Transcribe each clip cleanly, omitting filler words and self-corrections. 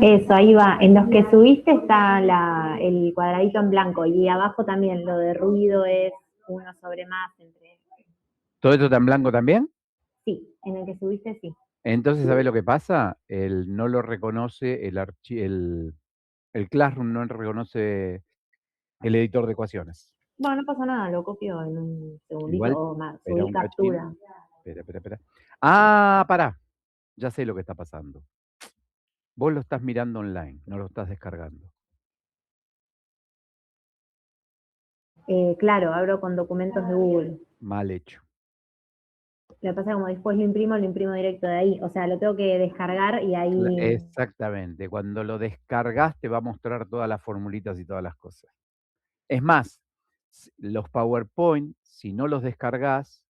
Eso, ahí va. En los que subiste está el cuadradito en blanco y abajo también lo de ruido es uno sobre más entre. ¿Todo esto está en blanco también? Sí, en el que subiste sí. Entonces, ¿sabés lo que pasa? No lo reconoce el Classroom no reconoce el editor de ecuaciones. Bueno, no pasa nada, lo copio en un segundito Igual, o más. espera Subí un cachín. captura. Espera. Ah, pará. Ya sé lo que está pasando. Vos lo estás mirando online, no lo estás descargando. Claro, abro con documentos de Google. Mal hecho. Lo que pasa es que como después lo imprimo directo de ahí. O sea, lo tengo que descargar y ahí. Exactamente. Cuando lo descargas te va a mostrar todas las formulitas y todas las cosas. Es más, los PowerPoint, si no los descargas,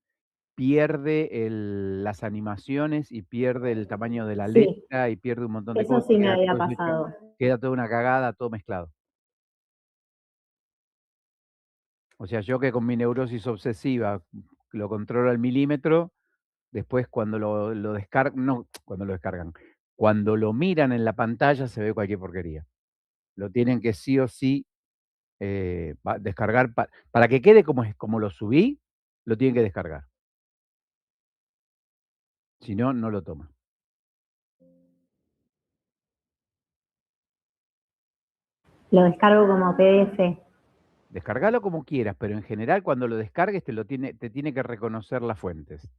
pierde las animaciones y pierde el tamaño de la Sí, letra y pierde un montón de eso cosas, sí me había pasado. queda toda una cagada, todo mezclado. O sea, yo que con mi neurosis obsesiva lo controlo al milímetro, después cuando lo descargan, no, cuando lo descargan, cuando lo miran en la pantalla se ve cualquier porquería. Lo tienen que sí o sí descargar, para que quede como lo subí, lo tienen que descargar. Si no, no lo toma. Lo descargo como PDF. Descargalo como quieras, pero en general cuando lo descargues te tiene que reconocer las fuentes.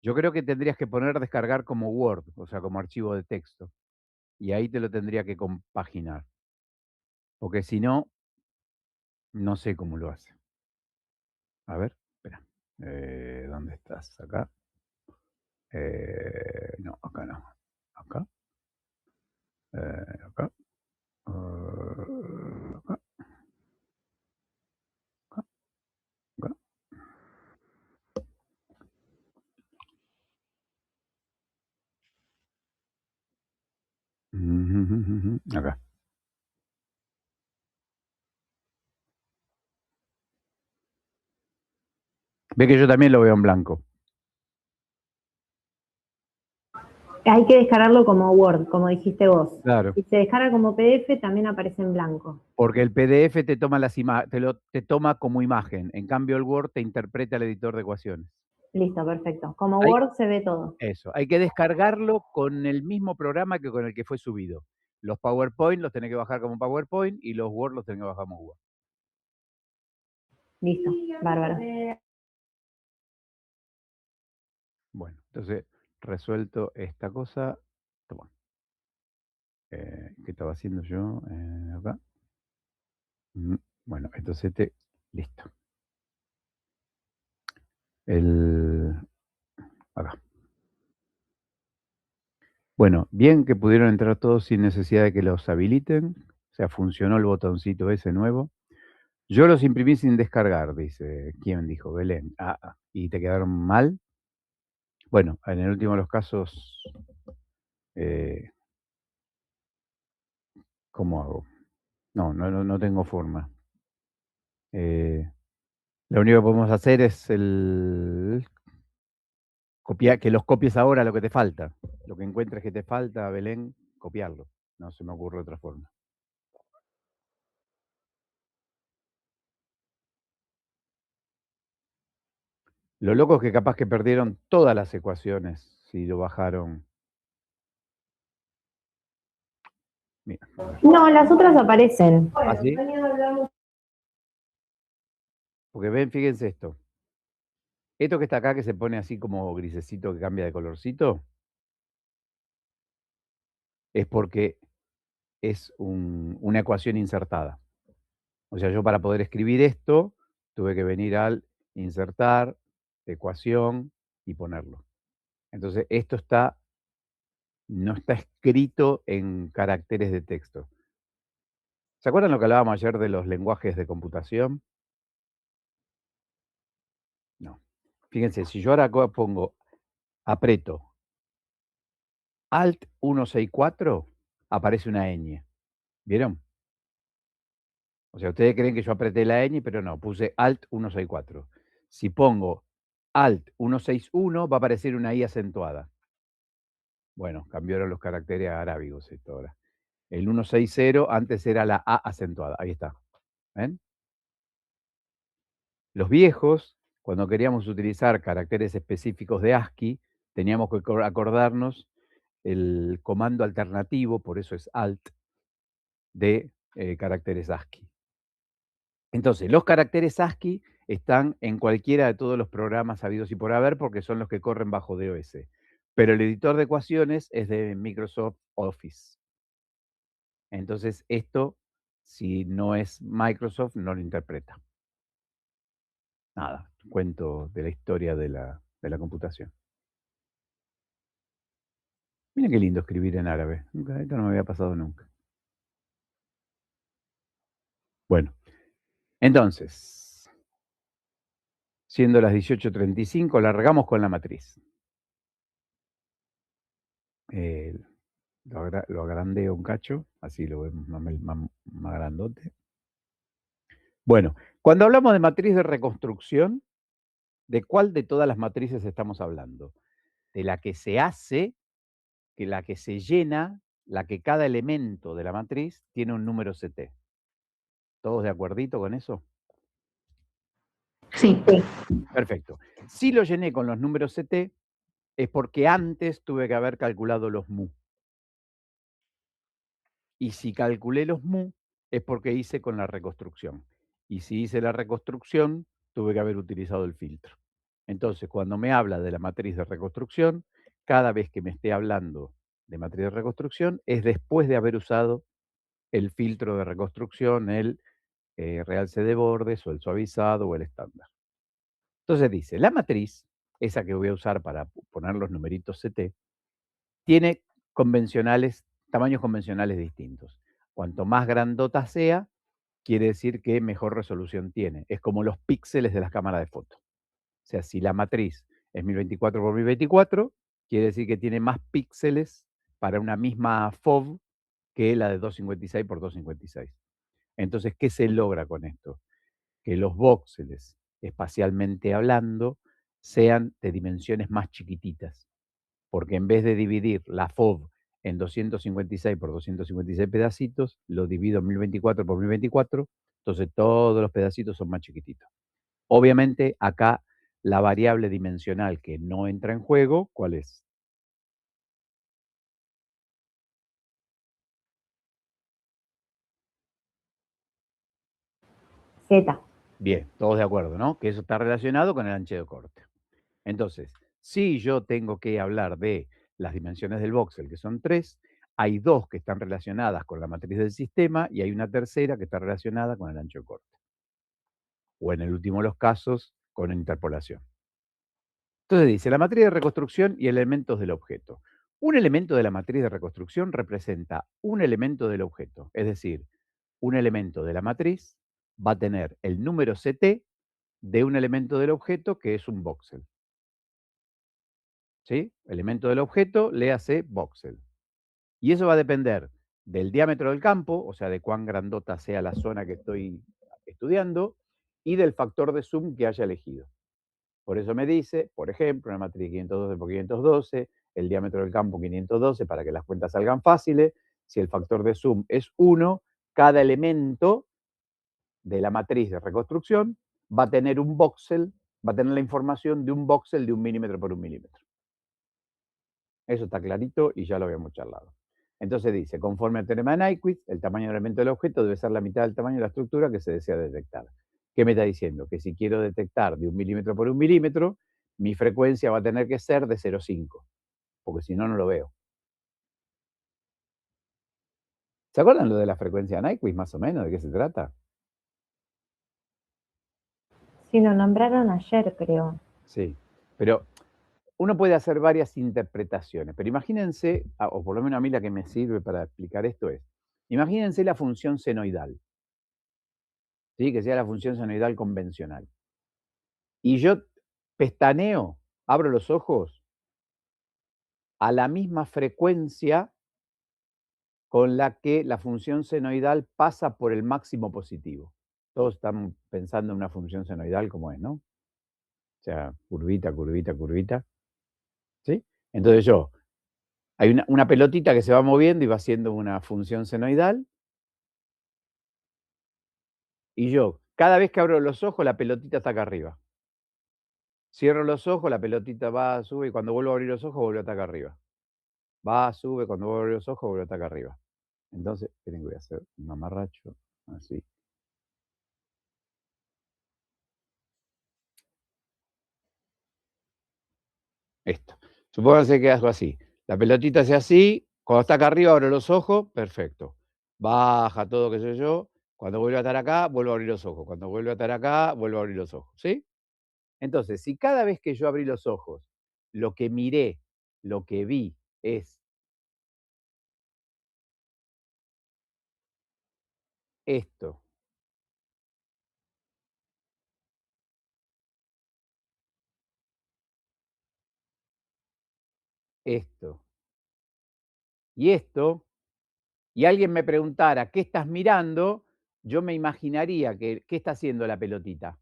Yo creo que tendrías que poner descargar como Word, o sea, como archivo de texto. Y ahí te lo tendría que compaginar. Porque si no, no sé cómo lo hace. A ver, espera. ¿Dónde estás? ¿Acá? No, acá no. ¿Acá? Acá. Acá. Acá. Acá. Ve que yo también lo veo en blanco. Hay que descargarlo como Word, como dijiste vos. Claro. Si se descarga como PDF, también aparece en blanco. Porque el PDF te toma te toma como imagen. En cambio, el Word te interpreta el editor de ecuaciones. Listo, perfecto. Como Hay, Word se ve todo. eso. Hay que descargarlo con el mismo programa que con el que fue subido. Los PowerPoint los tenés que bajar como PowerPoint y los Word los tenés que bajar como Word. Listo, bárbaro. Bueno, entonces, resuelto esta cosa. Toma. ¿Qué estaba haciendo yo? Acá. Bueno, entonces listo. Acá. Bueno, bien que pudieron entrar todos sin necesidad de que los habiliten. O sea, funcionó el botoncito ese nuevo. Yo los imprimí sin descargar, dice. ¿Quién dijo? Belén. ¿Y te quedaron mal? Bueno, en el último de los casos, ¿cómo hago? No tengo forma. Lo único que podemos hacer es que los copies ahora lo que te falta. Lo que encuentres que te falta, Belén, copiarlo. No se me ocurre otra forma. Lo loco es que capaz que perdieron todas las ecuaciones si lo bajaron. Mira. No, las otras aparecen. ¿Ah, sí? Porque ven, fíjense esto. Esto que está acá, que se pone así como grisecito, que cambia de colorcito, es porque es una ecuación insertada. O sea, yo para poder escribir esto, tuve que venir al insertar, ecuación y ponerlo. Entonces, esto no está escrito en caracteres de texto. ¿Se acuerdan lo que hablábamos ayer de los lenguajes de computación? No. Fíjense, si yo ahora acá pongo, aprieto Alt 164, aparece una ñ. ¿Vieron? O sea, ustedes creen que yo apreté la ñ, pero no, puse Alt 164. Si pongo Alt 161, va a aparecer una I acentuada. Bueno, cambiaron los caracteres arábigos esto ahora. El 160 antes era la A acentuada. Ahí está. ¿Ven? Los viejos, cuando queríamos utilizar caracteres específicos de ASCII, teníamos que acordarnos el comando alternativo, por eso es Alt, de caracteres ASCII. Entonces, los caracteres ASCII están en cualquiera de todos los programas habidos y por haber porque son los que corren bajo DOS. Pero el editor de ecuaciones es de Microsoft Office. Entonces, esto, si no es Microsoft, no lo interpreta. Nada, cuento de la historia de la computación. Miren qué lindo escribir en árabe. Esto no me había pasado nunca. Bueno, entonces, siendo las 18:35, largamos con la matriz. Lo agrandeo un cacho, así lo vemos más grandote. Bueno, cuando hablamos de matriz de reconstrucción, ¿de cuál de todas las matrices estamos hablando? De la que se hace, que la que se llena, la que cada elemento de la matriz tiene un número CT. ¿Todos de acuerdito con eso? Sí. Perfecto. Si lo llené con los números CT, es porque antes tuve que haber calculado los mu. Y si calculé los mu, es porque hice con la reconstrucción. Y si hice la reconstrucción, tuve que haber utilizado el filtro. Entonces, cuando me habla de la matriz de reconstrucción, cada vez que me esté hablando de matriz de reconstrucción, es después de haber usado el filtro de reconstrucción, el realce de bordes, o el suavizado, o el estándar. Entonces dice, la matriz, esa que voy a usar para poner los numeritos CT, tiene tamaños convencionales distintos. Cuanto más grandota sea, quiere decir que mejor resolución tiene. Es como los píxeles de las cámaras de foto. O sea, si la matriz es 1024 por 1024, quiere decir que tiene más píxeles para una misma FOV que la de 256 por 256. Entonces, ¿qué se logra con esto? Que los voxeles, espacialmente hablando, sean de dimensiones más chiquititas. Porque en vez de dividir la FOV en 256 por 256 pedacitos, lo divido en 1024 por 1024, entonces todos los pedacitos son más chiquititos. Obviamente, acá la variable dimensional que no entra en juego, ¿cuál es? Z. Bien, todos de acuerdo, ¿no? Que eso está relacionado con el ancho de corte. Entonces, si yo tengo que hablar de las dimensiones del voxel, que son 3, hay 2 que están relacionadas con la matriz del sistema y hay una tercera que está relacionada con el ancho de corte. O en el último de los casos, con interpolación. Entonces dice, la matriz de reconstrucción y elementos del objeto. Un elemento de la matriz de reconstrucción representa un elemento del objeto, es decir, un elemento de la matriz va a tener el número CT de un elemento del objeto que es un voxel. ¿Sí? Elemento del objeto, léase voxel. Y eso va a depender del diámetro del campo, o sea, de cuán grandota sea la zona que estoy estudiando, y del factor de zoom que haya elegido. Por eso me dice, por ejemplo, una matriz 512 por 512, el diámetro del campo 512, para que las cuentas salgan fáciles. Si el factor de zoom es 1, cada elemento de la matriz de reconstrucción va a tener un voxel, va a tener la información de un voxel de 1 milímetro por 1 milímetro. Eso está clarito y ya lo habíamos charlado. Entonces dice, conforme al teorema de Nyquist, el tamaño del elemento del objeto debe ser la mitad del tamaño de la estructura que se desea detectar. ¿Qué me está diciendo? Que si quiero detectar de 1 milímetro por 1 milímetro, mi frecuencia va a tener que ser de 0,5, porque si no, no lo veo. ¿Se acuerdan lo de la frecuencia de Nyquist, más o menos? ¿De qué se trata? Sí, lo nombraron ayer, creo. Sí, pero uno puede hacer varias interpretaciones, pero imagínense, o por lo menos a mí la que me sirve para explicar esto es, imagínense la función senoidal, ¿sí? Que sea la función senoidal convencional. Y yo pestaneo, abro los ojos, a la misma frecuencia con la que la función senoidal pasa por el máximo positivo. Todos están pensando en una función senoidal como es, ¿no? O sea, curvita, curvita, curvita. ¿Sí? Entonces yo Hay una pelotita que se va moviendo y va haciendo una función senoidal. Y yo, cada vez que abro los ojos, la pelotita está acá arriba. Cierro los ojos, la pelotita va, sube, y cuando vuelvo a abrir los ojos, vuelve a estar acá arriba. Va, sube, cuando vuelvo a abrir los ojos, vuelve a estar acá arriba. Entonces, esperen que voy a hacer un mamarracho, así. Esto. Supónganse que hago así. La pelotita hace así, cuando está acá arriba abro los ojos, perfecto. Baja todo, qué sé yo. Cuando vuelve a estar acá, vuelvo a abrir los ojos. Cuando vuelve a estar acá, vuelvo a abrir los ojos. ¿Sí? Entonces, si cada vez que yo abrí los ojos, lo que miré, lo que vi es esto, esto y esto, y alguien me preguntara, ¿qué estás mirando? Yo me imaginaría que, ¿qué está haciendo la pelotita?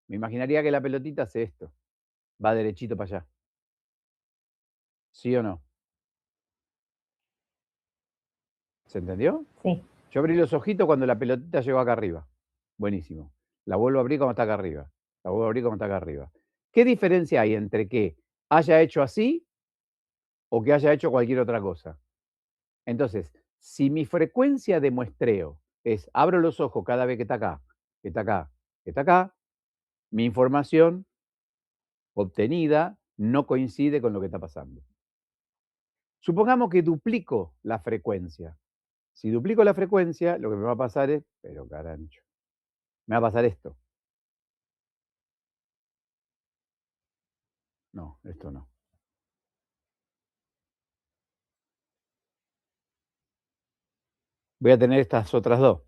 Me imaginaría que la pelotita hace esto, va derechito para allá. ¿Sí o no? ¿Se entendió? Sí, Yo abrí los ojitos cuando la pelotita llegó acá arriba. Buenísimo. La vuelvo a abrir cuando está acá arriba. La vuelvo a abrir cuando está acá arriba. ¿Qué diferencia hay entre que haya hecho así o que haya hecho cualquier otra cosa? Entonces, si mi frecuencia de muestreo es abro los ojos cada vez que está acá, que está acá, que está acá, mi información obtenida no coincide con lo que está pasando. Supongamos que duplico la frecuencia. Si duplico la frecuencia, lo que me va a pasar es, pero carancho, me va a pasar esto. No, esto no. Voy a tener estas otras dos.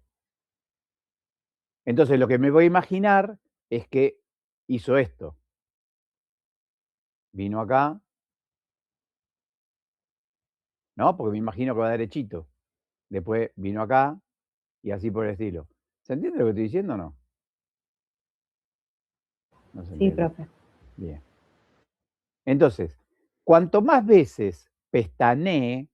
Entonces, lo que me voy a imaginar es que hizo esto. Vino acá, ¿no? Porque me imagino que va derechito. Después vino acá y así por el estilo. ¿Se entiende lo que estoy diciendo o no? No se sí, entiende. profe. Bien. Entonces, cuanto más veces pestanee,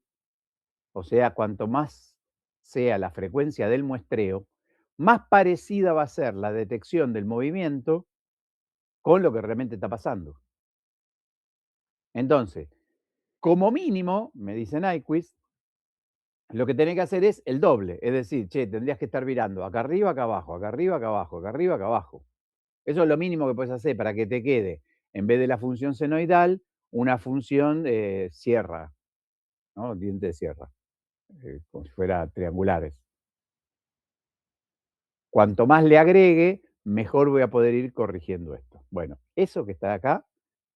o sea, cuanto más sea la frecuencia del muestreo, más parecida va a ser la detección del movimiento con lo que realmente está pasando. Entonces, como mínimo, me dice Nyquist, lo que tenés que hacer es el doble, es decir, che, tendrías que estar mirando acá arriba, acá abajo, acá arriba, acá abajo, acá arriba, acá abajo. Eso es lo mínimo que puedes hacer para que te quede, en vez de la función senoidal, una función sierra, ¿no? Diente de sierra, como si fuera triangulares. Cuanto más le agregue, mejor voy a poder ir corrigiendo esto. Bueno, eso que está acá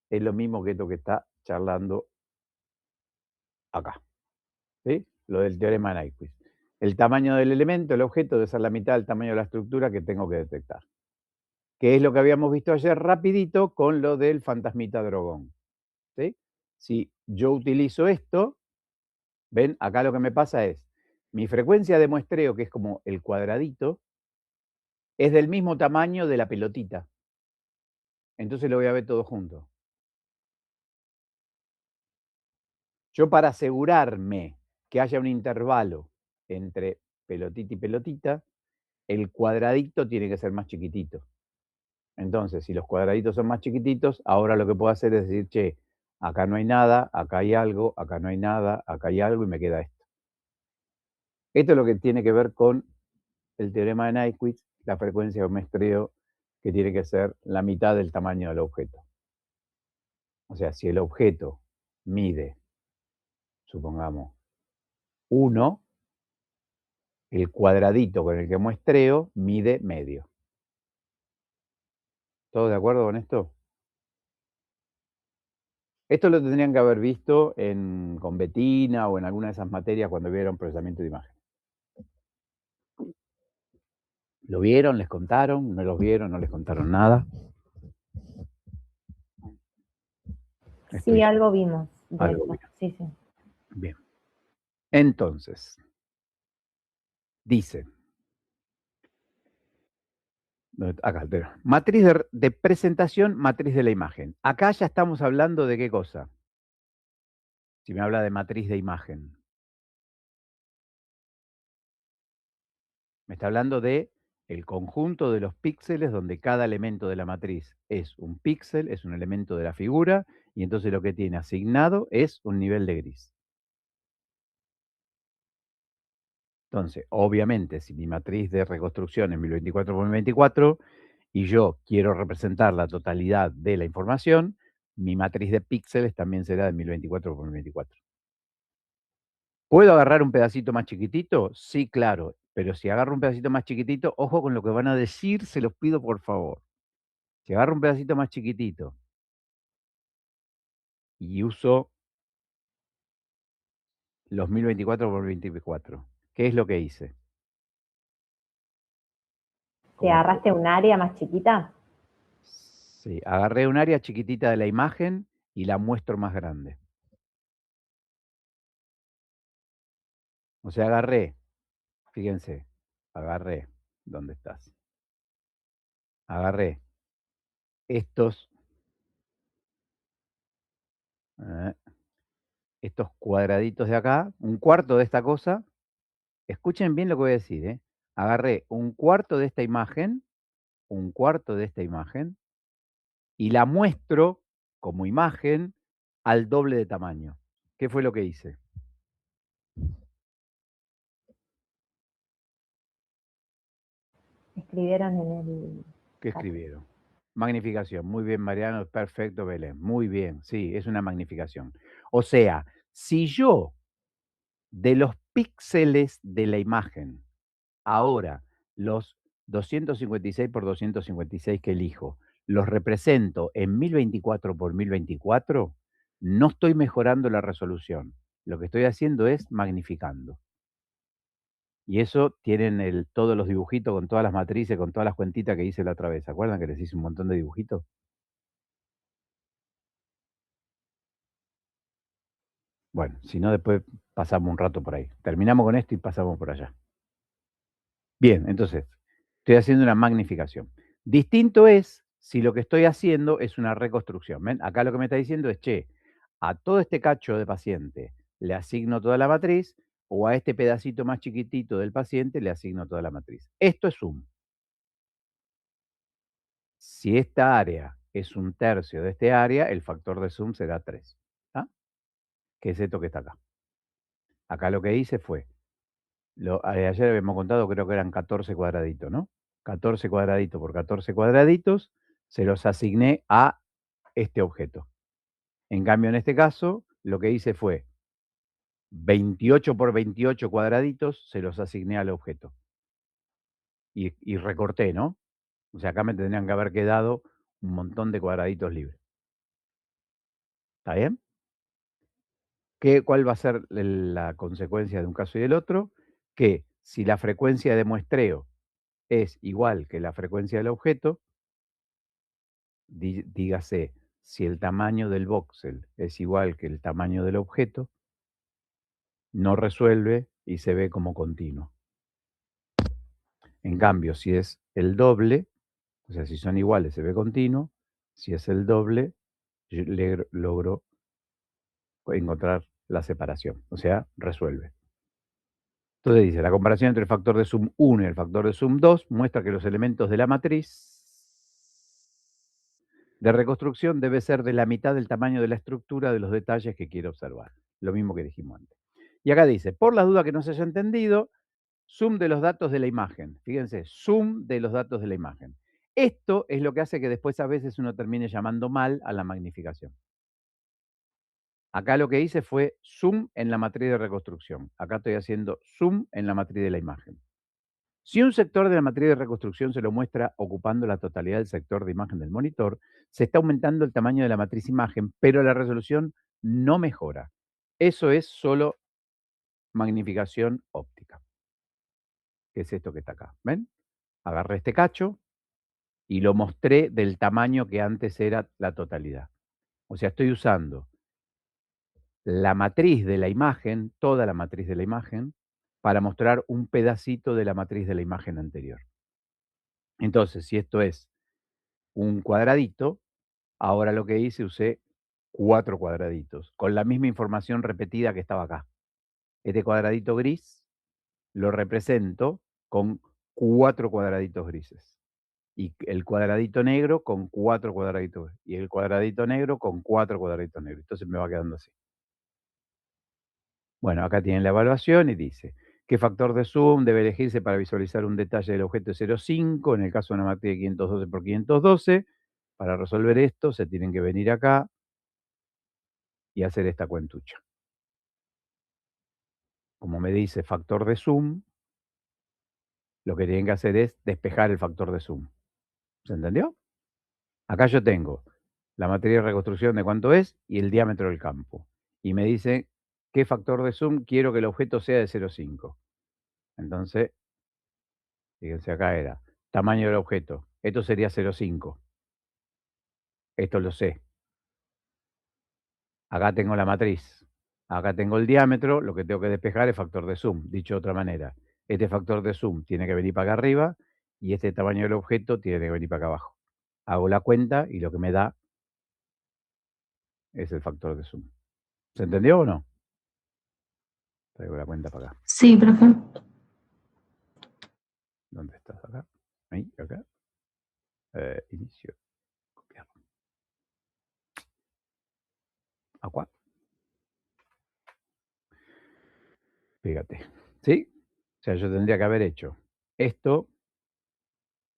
es lo mismo que esto que está charlando acá, ¿sí? Lo del teorema de Nyquist. El tamaño del elemento, el objeto, debe ser la mitad del tamaño de la estructura que tengo que detectar. Que es lo que habíamos visto ayer rapidito con lo del fantasmita drogón. ¿Sí? Si yo utilizo esto, ven, acá lo que me pasa es, mi frecuencia de muestreo, que es como el cuadradito, es del mismo tamaño de la pelotita. Entonces lo voy a ver todo junto. Yo para asegurarme que haya un intervalo entre pelotita y pelotita, el cuadradito tiene que ser más chiquitito. Entonces, si los cuadraditos son más chiquititos, ahora lo que puedo hacer es decir, che, acá no hay nada, acá hay algo, acá no hay nada, acá hay algo y me queda esto. Esto es lo que tiene que ver con el teorema de Nyquist, la frecuencia de muestreo que tiene que ser la mitad del tamaño del objeto. O sea, si el objeto mide, supongamos, 1, el cuadradito con el que muestreo mide medio. ¿Todos de acuerdo con esto? Esto lo tendrían que haber visto con Betina o en alguna de esas materias cuando vieron procesamiento de imagen. ¿Lo vieron? ¿Les contaron? ¿No los vieron? ¿No les contaron nada? Sí, Estoy algo vimos de algo eso. bien. Sí, sí. Bien. Entonces, dice, acá, matriz de presentación, matriz de la imagen. Acá ya estamos hablando de qué cosa. Si me habla de matriz de imagen. Me está hablando de el conjunto de los píxeles donde cada elemento de la matriz es un píxel, es un elemento de la figura, y entonces lo que tiene asignado es un nivel de gris. Entonces, obviamente, si mi matriz de reconstrucción es 1024 por 1024 y yo quiero representar la totalidad de la información, mi matriz de píxeles también será de 1024 por 1024. ¿Puedo agarrar un pedacito más chiquitito? Sí, claro, pero si agarro un pedacito más chiquitito, ojo con lo que van a decir, se los pido por favor. Si agarro un pedacito más chiquitito y uso los 1024 por 1024, ¿qué es lo que hice? ¿Te Como agarraste un área más chiquita? sí, agarré un área chiquitita de la imagen y la muestro más grande. O sea, agarré, fíjense, agarré, ¿dónde estás? Agarré estos, eh, estos cuadraditos de acá, un cuarto de esta cosa. Escuchen bien lo que voy a decir, ¿eh? Agarré un cuarto de esta imagen, un cuarto de esta imagen, y la muestro como imagen al doble de tamaño. ¿Qué fue lo que hice? Escribieron en el ¿Qué chat. escribieron? Magnificación. Muy bien, Mariano. Perfecto, Belén. Muy bien. Sí, es una magnificación. O sea, si yo de los píxeles de la imagen, ahora los 256 por 256 que elijo, los represento en 1024 por 1024, no estoy mejorando la resolución. Lo que estoy haciendo es magnificando. Y eso tienen todos los dibujitos con todas las matrices, con todas las cuentitas que hice la otra vez. ¿Se acuerdan que les hice un montón de dibujitos? Bueno, si no, después pasamos un rato por ahí. Terminamos con esto y pasamos por allá. Bien, entonces, estoy haciendo una magnificación. Distinto es si lo que estoy haciendo es una reconstrucción. ¿Ven? Acá lo que me está diciendo es, che, a todo este cacho de paciente le asigno toda la matriz, o a este pedacito más chiquitito del paciente le asigno toda la matriz. Esto es zoom. Si esta área es un tercio de este área, el factor de zoom será 3. ¿Ah? Que es esto que está acá. Acá lo que hice fue, ayer habíamos contado, creo que eran 14 cuadraditos, ¿no? 14 cuadraditos por 14 cuadraditos, se los asigné a este objeto. En cambio, en este caso, lo que hice fue 28 por 28 cuadraditos, se los asigné al objeto. Y recorté, ¿no? O sea, acá me tendrían que haber quedado un montón de cuadraditos libres. ¿Está bien? ¿Cuál va a ser la consecuencia de un caso y del otro? Que si la frecuencia de muestreo es igual que la frecuencia del objeto, dígase, si el tamaño del voxel es igual que el tamaño del objeto, no resuelve y se ve como continuo. En cambio, si es el doble, o sea, si son iguales se ve continuo, si es el doble, yo logro encontrar la separación, o sea, resuelve. Entonces dice, la comparación entre el factor de sum 1 y el factor de sum 2 muestra que los elementos de la matriz de reconstrucción debe ser de la mitad del tamaño de la estructura de los detalles que quiero observar. Lo mismo que dijimos antes. Y acá dice, por las dudas que no se haya entendido, sum de los datos de la imagen. Fíjense, sum de los datos de la imagen. Esto es lo que hace que después a veces uno termine llamando mal a la magnificación. Acá lo que hice fue zoom en la matriz de reconstrucción. Acá estoy haciendo zoom en la matriz de la imagen. Si un sector de la matriz de reconstrucción se lo muestra ocupando la totalidad del sector de imagen del monitor, se está aumentando el tamaño de la matriz imagen, pero la resolución no mejora. Eso es solo magnificación óptica, que es esto que está acá. ¿Ven? Agarré este cacho y lo mostré del tamaño que antes era la totalidad. O sea, estoy usando la matriz de la imagen, toda la matriz de la imagen, para mostrar un pedacito de la matriz de la imagen anterior. Entonces, si esto es un cuadradito, ahora lo que hice, usé 4 cuadraditos, con la misma información repetida que estaba acá. Este cuadradito gris lo represento con 4 cuadraditos grises. Y el cuadradito negro con 4 cuadraditos. Y el cuadradito negro con 4 cuadraditos negros. Entonces me va quedando así. Bueno, acá tienen la evaluación y dice, ¿qué factor de zoom debe elegirse para visualizar un detalle del objeto de 0,5? En el caso de una matriz de 512 por 512, para resolver esto se tienen que venir acá y hacer esta cuentucha. Como me dice factor de zoom, lo que tienen que hacer es despejar el factor de zoom. ¿Se entendió? Acá yo tengo la materia de reconstrucción de cuánto es y el diámetro del campo. Y me dice qué factor de zoom quiero que el objeto sea de 0,5. Entonces, fíjense acá era tamaño del objeto. Esto sería 0,5. Esto lo sé. Acá tengo la matriz. Acá tengo el diámetro. Lo que tengo que despejar es factor de zoom. Dicho de otra manera, este factor de zoom tiene que venir para acá arriba y este tamaño del objeto tiene que venir para acá abajo. Hago la cuenta y lo que me da es el factor de zoom. ¿Se entendió o no? Traigo la cuenta para acá. Sí, profe. ¿Dónde estás? Acá. Ahí, acá. Inicio. Copiar. Acá. Fíjate. ¿Sí? O sea, yo tendría que haber hecho esto,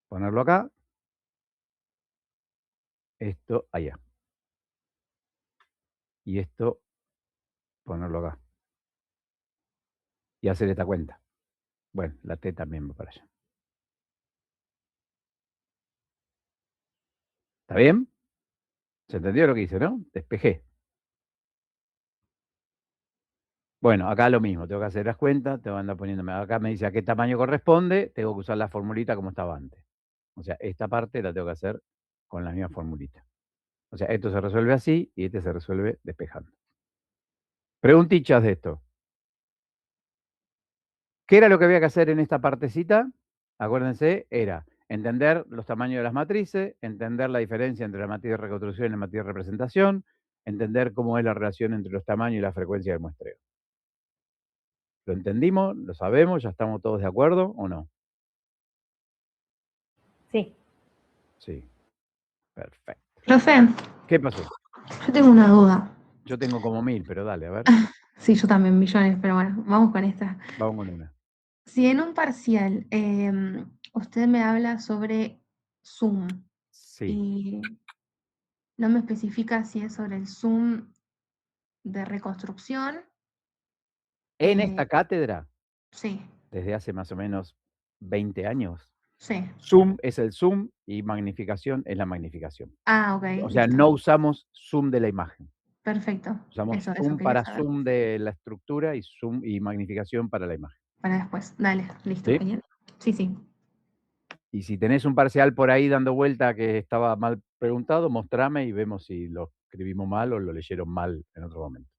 ponerlo acá, esto allá. Y esto, ponerlo acá. Y hacer esta cuenta. Bueno, la T también va para allá. ¿Está bien? ¿Se entendió lo que hice, no? Despejé. Bueno, acá lo mismo, tengo que hacer las cuentas, te van a andar poniéndome, acá me dice a qué tamaño corresponde, tengo que usar la formulita como estaba antes. O sea, esta parte la tengo que hacer con la misma formulita. O sea, esto se resuelve así y este se resuelve despejando. Preguntichas de esto. ¿Qué era lo que había que hacer en esta partecita? Acuérdense, era entender los tamaños de las matrices, entender la diferencia entre la matriz de reconstrucción y la matriz de representación, entender cómo es la relación entre los tamaños y la frecuencia del muestreo. ¿Lo entendimos? ¿Lo sabemos? ¿Ya estamos todos de acuerdo o no? Sí. Sí. Perfecto. Profe, ¿Qué pasó? yo tengo una duda. Yo tengo como 1000, pero dale, a ver. Sí, yo también, millones, pero bueno, vamos con esta. Vamos con una. Si en un parcial usted me habla sobre Zoom Sí. y no me especifica si es sobre el Zoom de reconstrucción, En esta cátedra, sí, desde hace más o menos 20 años, sí. zoom es el zoom y magnificación es la magnificación. Ah, ok, O sea, listo. no usamos zoom de la imagen. Perfecto. Usamos Eso zoom quería para saber. zoom de la estructura y zoom y magnificación para la imagen. Para después. Dale, listo, ¿Sí? genial. Sí, sí. Y si tenés un parcial por ahí dando vuelta que estaba mal preguntado, mostrame y vemos si lo escribimos mal o lo leyeron mal en otro momento.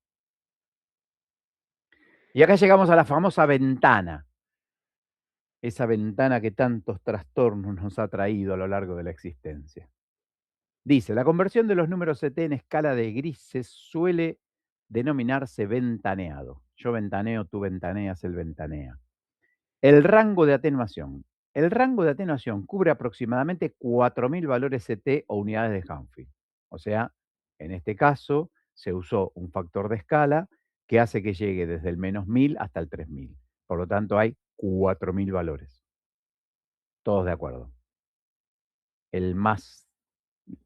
Y acá llegamos a la famosa ventana. Esa ventana que tantos trastornos nos ha traído a lo largo de la existencia. Dice, la conversión de los números CT en escala de grises suele denominarse ventaneado. Yo ventaneo, tú ventaneas, él ventanea. El rango de atenuación. El rango de atenuación cubre aproximadamente 4000 valores CT o unidades de Hanfield. O sea, en este caso se usó un factor de escala que hace que llegue desde el -1000 hasta el 3000. Por lo tanto, hay 4000 valores. Todos de acuerdo. El más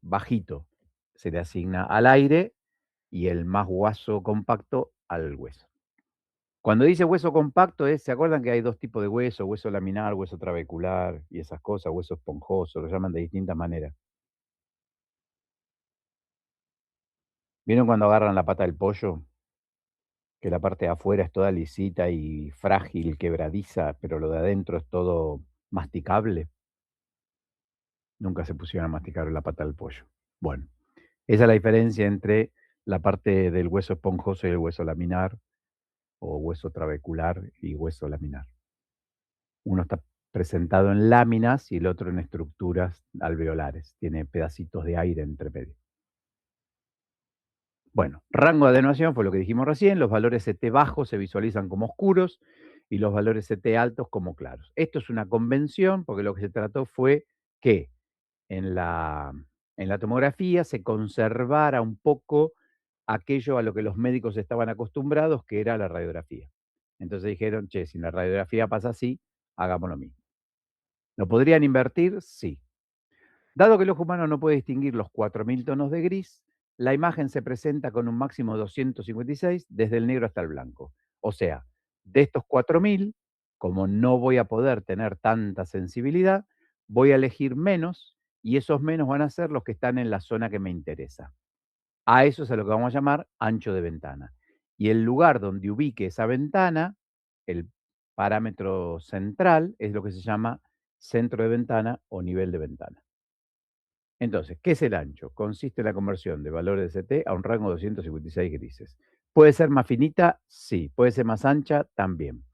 bajito se le asigna al aire y el más guaso compacto al hueso. Cuando dice hueso compacto, ¿se acuerdan que hay dos tipos de hueso? Hueso laminar, hueso trabecular y esas cosas, hueso esponjoso, lo llaman de distintas maneras. ¿Vieron cuando agarran la pata del pollo? Que la parte de afuera es toda lisita y frágil, quebradiza, pero lo de adentro es todo masticable. Nunca se pusieron a masticar la pata del pollo. Bueno, esa es la diferencia entre la parte del hueso esponjoso y el hueso laminar, o hueso trabecular y hueso laminar. Uno está presentado en láminas y el otro en estructuras alveolares. Tiene pedacitos de aire entre medio. Bueno, rango de atenuación fue lo que dijimos recién, los valores CT bajos se visualizan como oscuros y los valores CT altos como claros. Esto es una convención porque lo que se trató fue que en la tomografía se conservara un poco aquello a lo que los médicos estaban acostumbrados, que era la radiografía. Entonces dijeron, che, si la radiografía pasa así, hagamos lo mismo. ¿Lo podrían invertir? Sí. Dado que el ojo humano no puede distinguir los 4000 tonos de gris, la imagen se presenta con un máximo de 256 desde el negro hasta el blanco. O sea, de estos 4000, como no voy a poder tener tanta sensibilidad, voy a elegir menos y esos menos van a ser los que están en la zona que me interesa. A eso es a lo que vamos a llamar ancho de ventana. Y el lugar donde ubique esa ventana, el parámetro central, es lo que se llama centro de ventana o nivel de ventana. Entonces, ¿qué es el ancho? Consiste en la conversión de valores de CT a un rango de 256 grises. ¿Puede ser más finita? Sí. ¿Puede ser más ancha? También.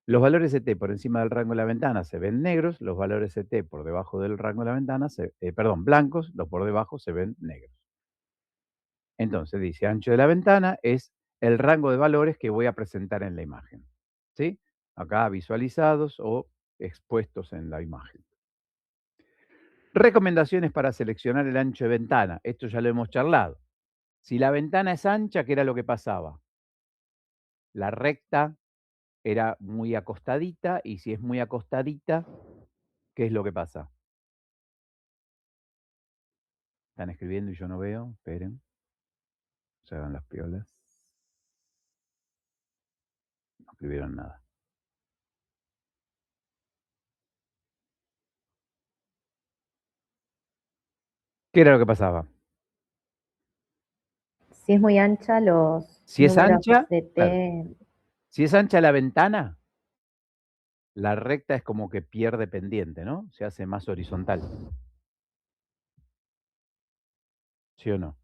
Los valores CT por encima del rango de la ventana se ven negros, los valores CT por debajo del rango de la ventana, blancos, los por debajo se ven negros. Entonces dice, ancho de la ventana es el rango de valores que voy a presentar en la imagen. ¿Sí? Acá visualizados o expuestos en la imagen. Recomendaciones para seleccionar el ancho de ventana. Esto ya lo hemos charlado. Si la ventana es ancha, ¿qué era lo que pasaba? La recta era muy acostadita y si es muy acostadita, ¿qué es lo que pasa? Están escribiendo y yo no veo. Esperen. Se hagan las piolas. No escribieron nada. ¿Qué era lo que pasaba? Si es muy ancha, los Si es números ancha, CT, claro. Si es ancha la ventana, la recta es como que pierde pendiente, ¿no? Se hace más horizontal. ¿Sí o no?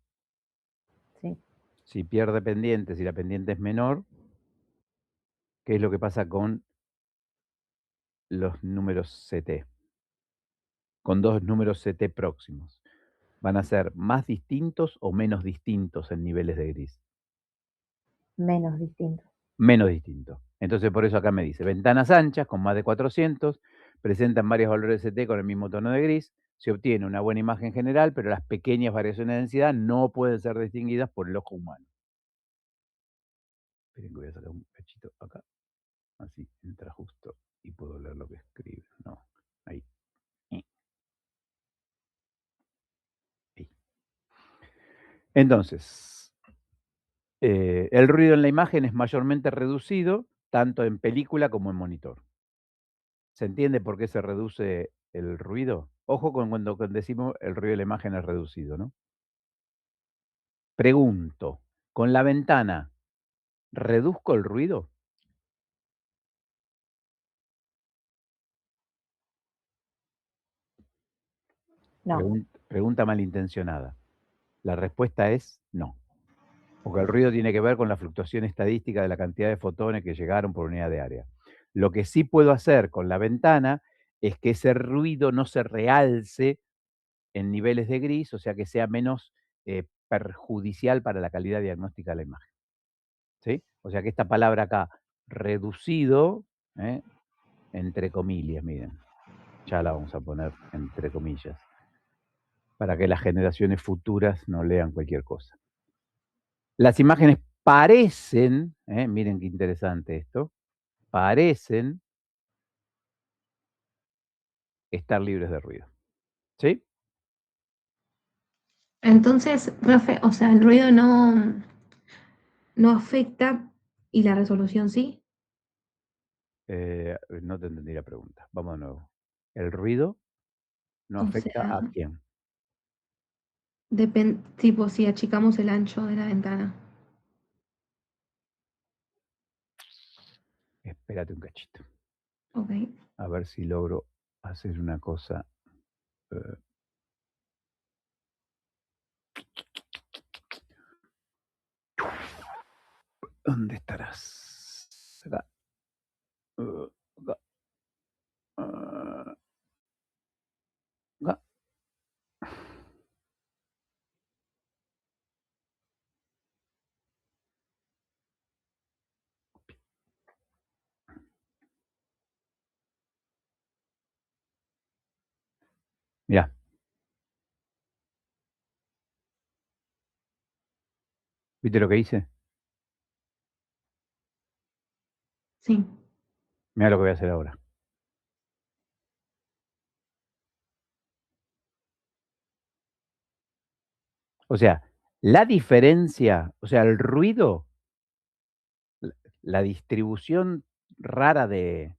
sí. Si pierde pendiente, si la pendiente es menor, ¿qué es lo que pasa con los números CT? Con dos números CT próximos. ¿Van a ser más distintos o menos distintos en niveles de gris? Menos distinto. Menos distintos. Entonces, por eso acá me dice, ventanas anchas con más de 400, presentan varios valores CT con el mismo tono de gris, se obtiene una buena imagen general, pero las pequeñas variaciones de densidad no pueden ser distinguidas por el ojo humano. Esperen que voy a sacar un cachito acá. Así entra justo y puedo leer lo que escribe. No, ahí. Ahí. Entonces, el ruido en la imagen es mayormente reducido, tanto en película como en monitor. ¿Se entiende por qué se reduce el ruido? Ojo con cuando decimos el ruido de la imagen es reducido, ¿no? Pregunto, ¿con la ventana reduzco el ruido? No. Pregunta malintencionada. La respuesta es no. Porque el ruido tiene que ver con la fluctuación estadística de la cantidad de fotones que llegaron por unidad de área. Lo que sí puedo hacer con la ventana es que ese ruido no se realce en niveles de gris, o sea que sea menos perjudicial para la calidad diagnóstica de la imagen. ¿Sí? O sea que esta palabra acá, reducido, entre comillas, miren, ya la vamos a poner entre comillas, para que las generaciones futuras no lean cualquier cosa. Las imágenes parecen, miren qué interesante esto, parecen estar libres de ruido. ¿Sí? Entonces, profe, o sea, el ruido no afecta y la resolución sí. No te entendí la pregunta. Vamos de nuevo. ¿El ruido no O afecta sea, a quién? tipo si achicamos el ancho de la ventana. Espérate un cachito. Ok. A ver si logro hacer una cosa. ¿Dónde estarás? Acá. Acá. Acá. ¿Viste lo que hice? Sí. Mira lo que voy a hacer ahora. O sea, la diferencia, o sea, el ruido, la distribución rara de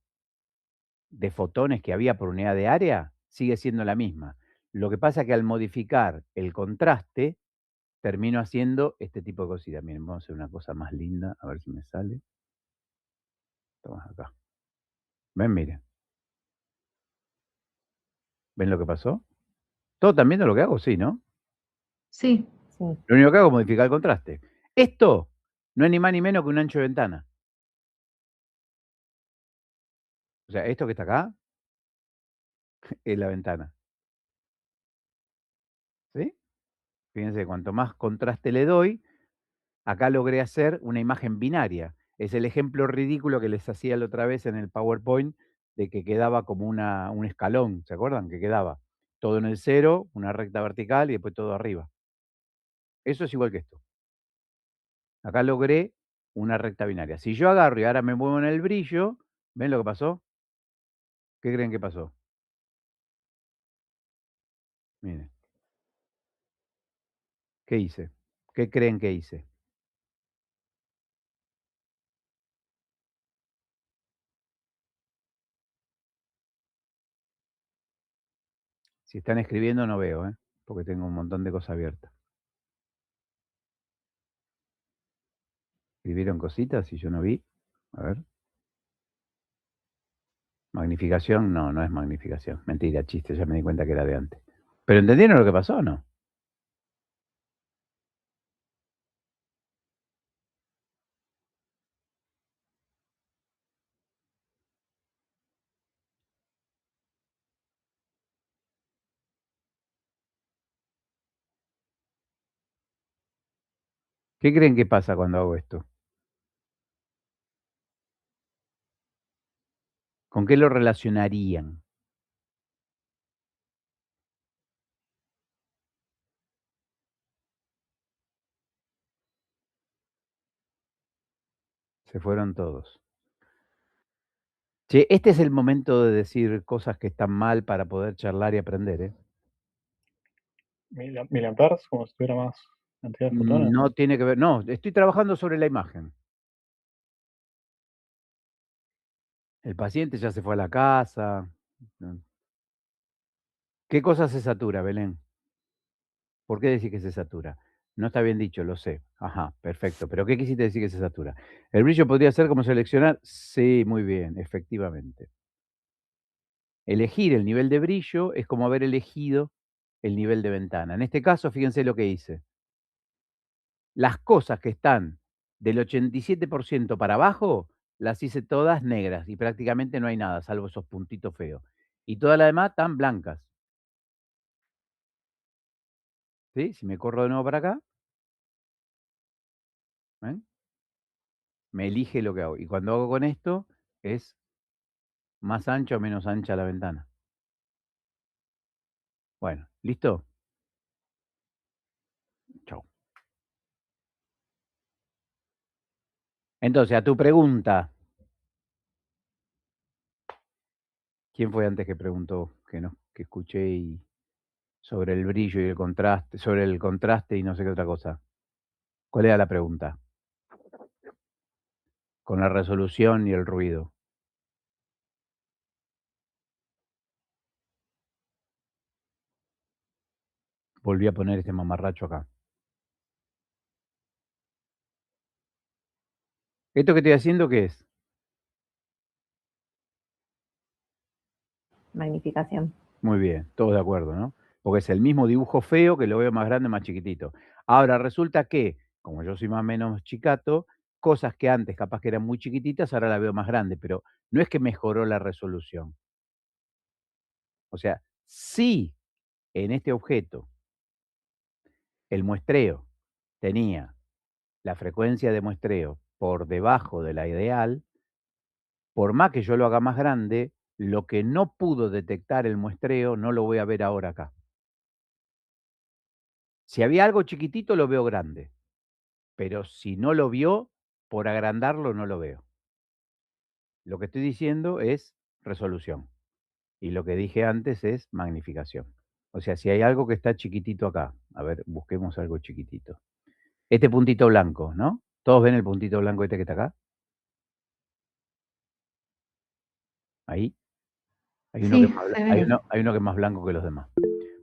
fotones que había por unidad de área sigue siendo la misma. Lo que pasa es que al modificar el contraste, termino haciendo este tipo de cositas. Miren, vamos a hacer una cosa más linda, a ver si me sale. Toma acá. ¿Ven? Miren. ¿Ven lo que pasó? ¿Todos están viendo lo que hago? Sí, ¿no? Sí. Sí. Lo único que hago es modificar el contraste. Esto no es ni más ni menos que un ancho de ventana. O sea, esto que está acá es la ventana. ¿Sí? Fíjense, cuanto más contraste le doy, acá logré hacer una imagen binaria. Es el ejemplo ridículo que les hacía la otra vez en el PowerPoint de que quedaba como un escalón, ¿se acuerdan? Que quedaba todo en el cero, una recta vertical y después todo arriba. Eso es igual que esto. Acá logré una recta binaria. Si yo agarro y ahora me muevo en el brillo, ¿ven lo que pasó? ¿Qué creen que pasó? Miren, ¿qué hice? ¿Qué creen que hice? Si están escribiendo no veo, porque tengo un montón de cosas abiertas. ¿Escribieron cositas y yo no vi? A ver. Magnificación, no, no es magnificación. Mentira, chiste, ya me di cuenta que era de antes. ¿Pero entendieron lo que pasó o no? ¿Qué creen que pasa cuando hago esto? ¿Con qué lo relacionarían? Se fueron todos. Che, este es el momento de decir cosas que están mal para poder charlar y aprender, ¿eh? Miliamperes, como si tuviera más cantidad de fotones. No tiene que ver, no, estoy trabajando sobre la imagen. El paciente ya se fue a la casa. ¿Qué cosa se satura, Belén? ¿Por qué decís que se satura? No está bien dicho, lo sé. Ajá, perfecto. ¿Pero qué quisiste decir que se satura? ¿El brillo podría ser como seleccionar? Sí, muy bien, efectivamente. Elegir el nivel de brillo es como haber elegido el nivel de ventana. En este caso, fíjense lo que hice. Las cosas que están del 87% para abajo, las hice todas negras y prácticamente no hay nada, salvo esos puntitos feos. Y todas las demás están blancas. ¿Sí? Si me corro de nuevo para acá, ¿ven? Me elige lo que hago. Y cuando hago con esto, es más ancha o menos ancha la ventana. Bueno, ¿listo? Chau. Entonces, a tu pregunta, ¿quién fue antes que preguntó? Que no, que escuché y sobre el brillo y el contraste, sobre el contraste y no sé qué otra cosa. ¿Cuál era la pregunta? Con la resolución y el ruido. Volví a poner este mamarracho acá. ¿Esto que estoy haciendo qué es? Magnificación. Muy bien, todos de acuerdo, ¿no? Porque es el mismo dibujo feo que lo veo más grande, más chiquitito. Ahora resulta que, como yo soy más o menos chicato, cosas que antes capaz que eran muy chiquititas, ahora la veo más grande, pero no es que mejoró la resolución. O sea, si en este objeto el muestreo tenía la frecuencia de muestreo por debajo de la ideal, por más que yo lo haga más grande, lo que no pudo detectar el muestreo no lo voy a ver ahora acá. Si había algo chiquitito, lo veo grande. Pero si no lo vio, por agrandarlo no lo veo. Lo que estoy diciendo es resolución. Y lo que dije antes es magnificación. O sea, si hay algo que está chiquitito acá, a ver, busquemos algo chiquitito. Este puntito blanco, ¿no? ¿Todos ven el puntito blanco este que está acá? Ahí. Hay uno, Sí, que, se hay, ve. uno, hay uno que es más blanco que los demás.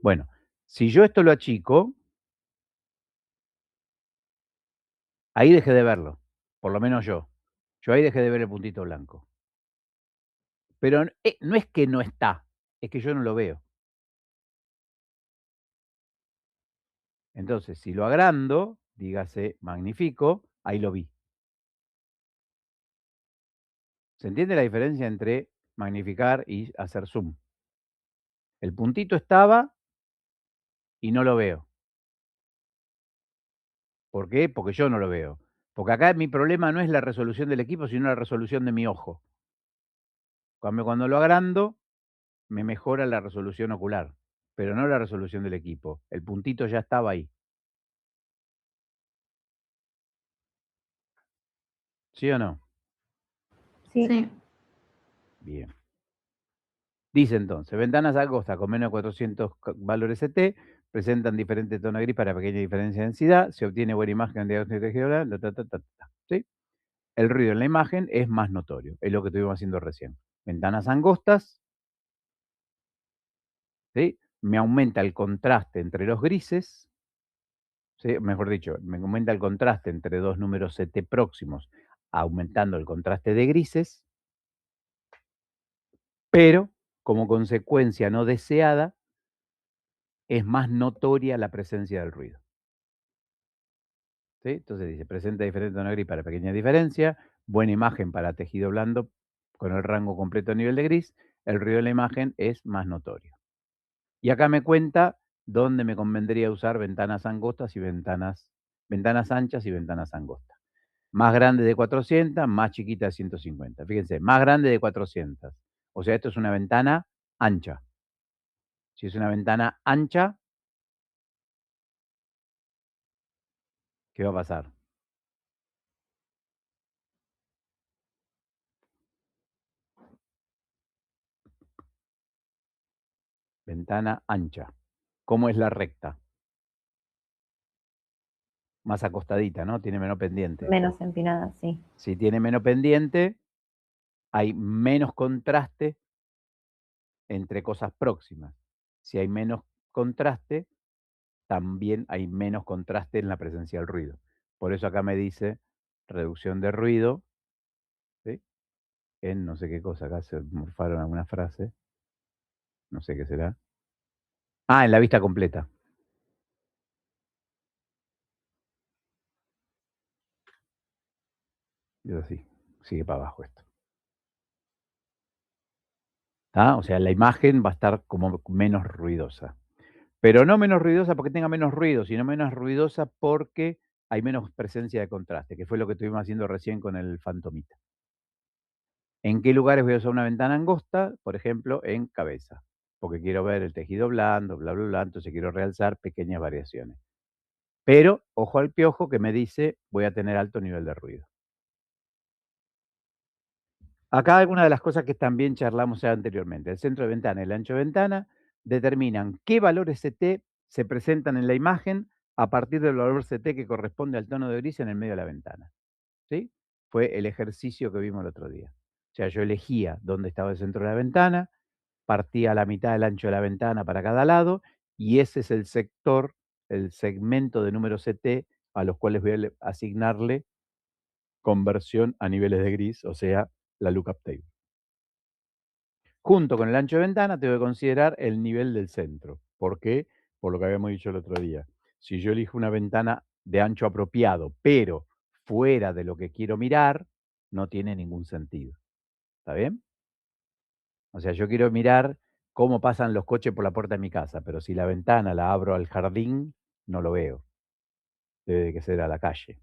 Bueno, si yo esto lo achico, ahí dejé de verlo. Por lo menos yo. Yo ahí dejé de ver el puntito blanco. Pero no es que no está, es que yo no lo veo. Entonces, si lo agrando, dígase magnifico, ahí lo vi. ¿Se entiende la diferencia entre magnificar y hacer zoom? El puntito estaba y no lo veo. ¿Por qué? Porque yo no lo veo. Porque acá mi problema no es la resolución del equipo, sino la resolución de mi ojo. Cuando lo agrando, me mejora la resolución ocular, pero no la resolución del equipo. El puntito ya estaba ahí. ¿Sí o no? Sí. Sí. Bien. Dice entonces, ventanas angostas con menos de 400 valores CT presentan diferentes tonos gris para pequeña diferencia de densidad. Se obtiene buena imagen de tejido. ¿Sí? El ruido en la imagen es más notorio. Es lo que estuvimos haciendo recién. Ventanas angostas. ¿Sí? Me aumenta el contraste entre los grises. ¿Sí? Mejor dicho, me aumenta el contraste entre dos números CT próximos, aumentando el contraste de grises. Pero, como consecuencia no deseada, es más notoria la presencia del ruido. ¿Sí? Entonces dice, presenta diferente tono gris para pequeña diferencia, buena imagen para tejido blando con el rango completo a nivel de gris, el ruido de la imagen es más notorio. Y acá me cuenta dónde me convendría usar ventanas angostas y ventanas anchas y ventanas angostas. Más grande de 400, más chiquita de 150. Fíjense, más grande de 400. O sea, esto es una ventana ancha. Si es una ventana ancha, ¿qué va a pasar? Ventana ancha. ¿Cómo es la recta? Más acostadita, ¿no? Tiene menos pendiente. Menos empinada, sí. Si tiene menos pendiente, hay menos contraste entre cosas próximas. Si hay menos contraste, también hay menos contraste en la presencia del ruido. Por eso acá me dice reducción de ruido, ¿sí? En no sé qué cosa, acá se morfaron alguna frase, no sé qué será. Ah, en la vista completa. Es así, sigue para abajo esto. ¿Ah? O sea, la imagen va a estar como menos ruidosa. Pero no menos ruidosa porque tenga menos ruido, sino menos ruidosa porque hay menos presencia de contraste, que fue lo que estuvimos haciendo recién con el fantomita. ¿En qué lugares voy a usar una ventana angosta? Por ejemplo, en cabeza, porque quiero ver el tejido blando, bla, bla, bla, entonces quiero realzar pequeñas variaciones. Pero, ojo al piojo que me dice, voy a tener alto nivel de ruido. Acá algunas de las cosas que también charlamos ya anteriormente. El centro de ventana y el ancho de ventana determinan qué valores CT se presentan en la imagen a partir del valor CT que corresponde al tono de gris en el medio de la ventana. ¿Sí? Fue el ejercicio que vimos el otro día. O sea, yo elegía dónde estaba el centro de la ventana, partía la mitad del ancho de la ventana para cada lado, y ese es el sector, el segmento de número CT a los cuales voy a asignarle conversión a niveles de gris, o sea, la lookup table. Junto con el ancho de ventana tengo que considerar el nivel del centro. ¿Por qué? Por lo que habíamos dicho el otro día. Si yo elijo una ventana de ancho apropiado, pero fuera de lo que quiero mirar, no tiene ningún sentido. ¿Está bien? O sea, yo quiero mirar cómo pasan los coches por la puerta de mi casa, pero si la ventana la abro al jardín, no lo veo. Debe que ser a la calle.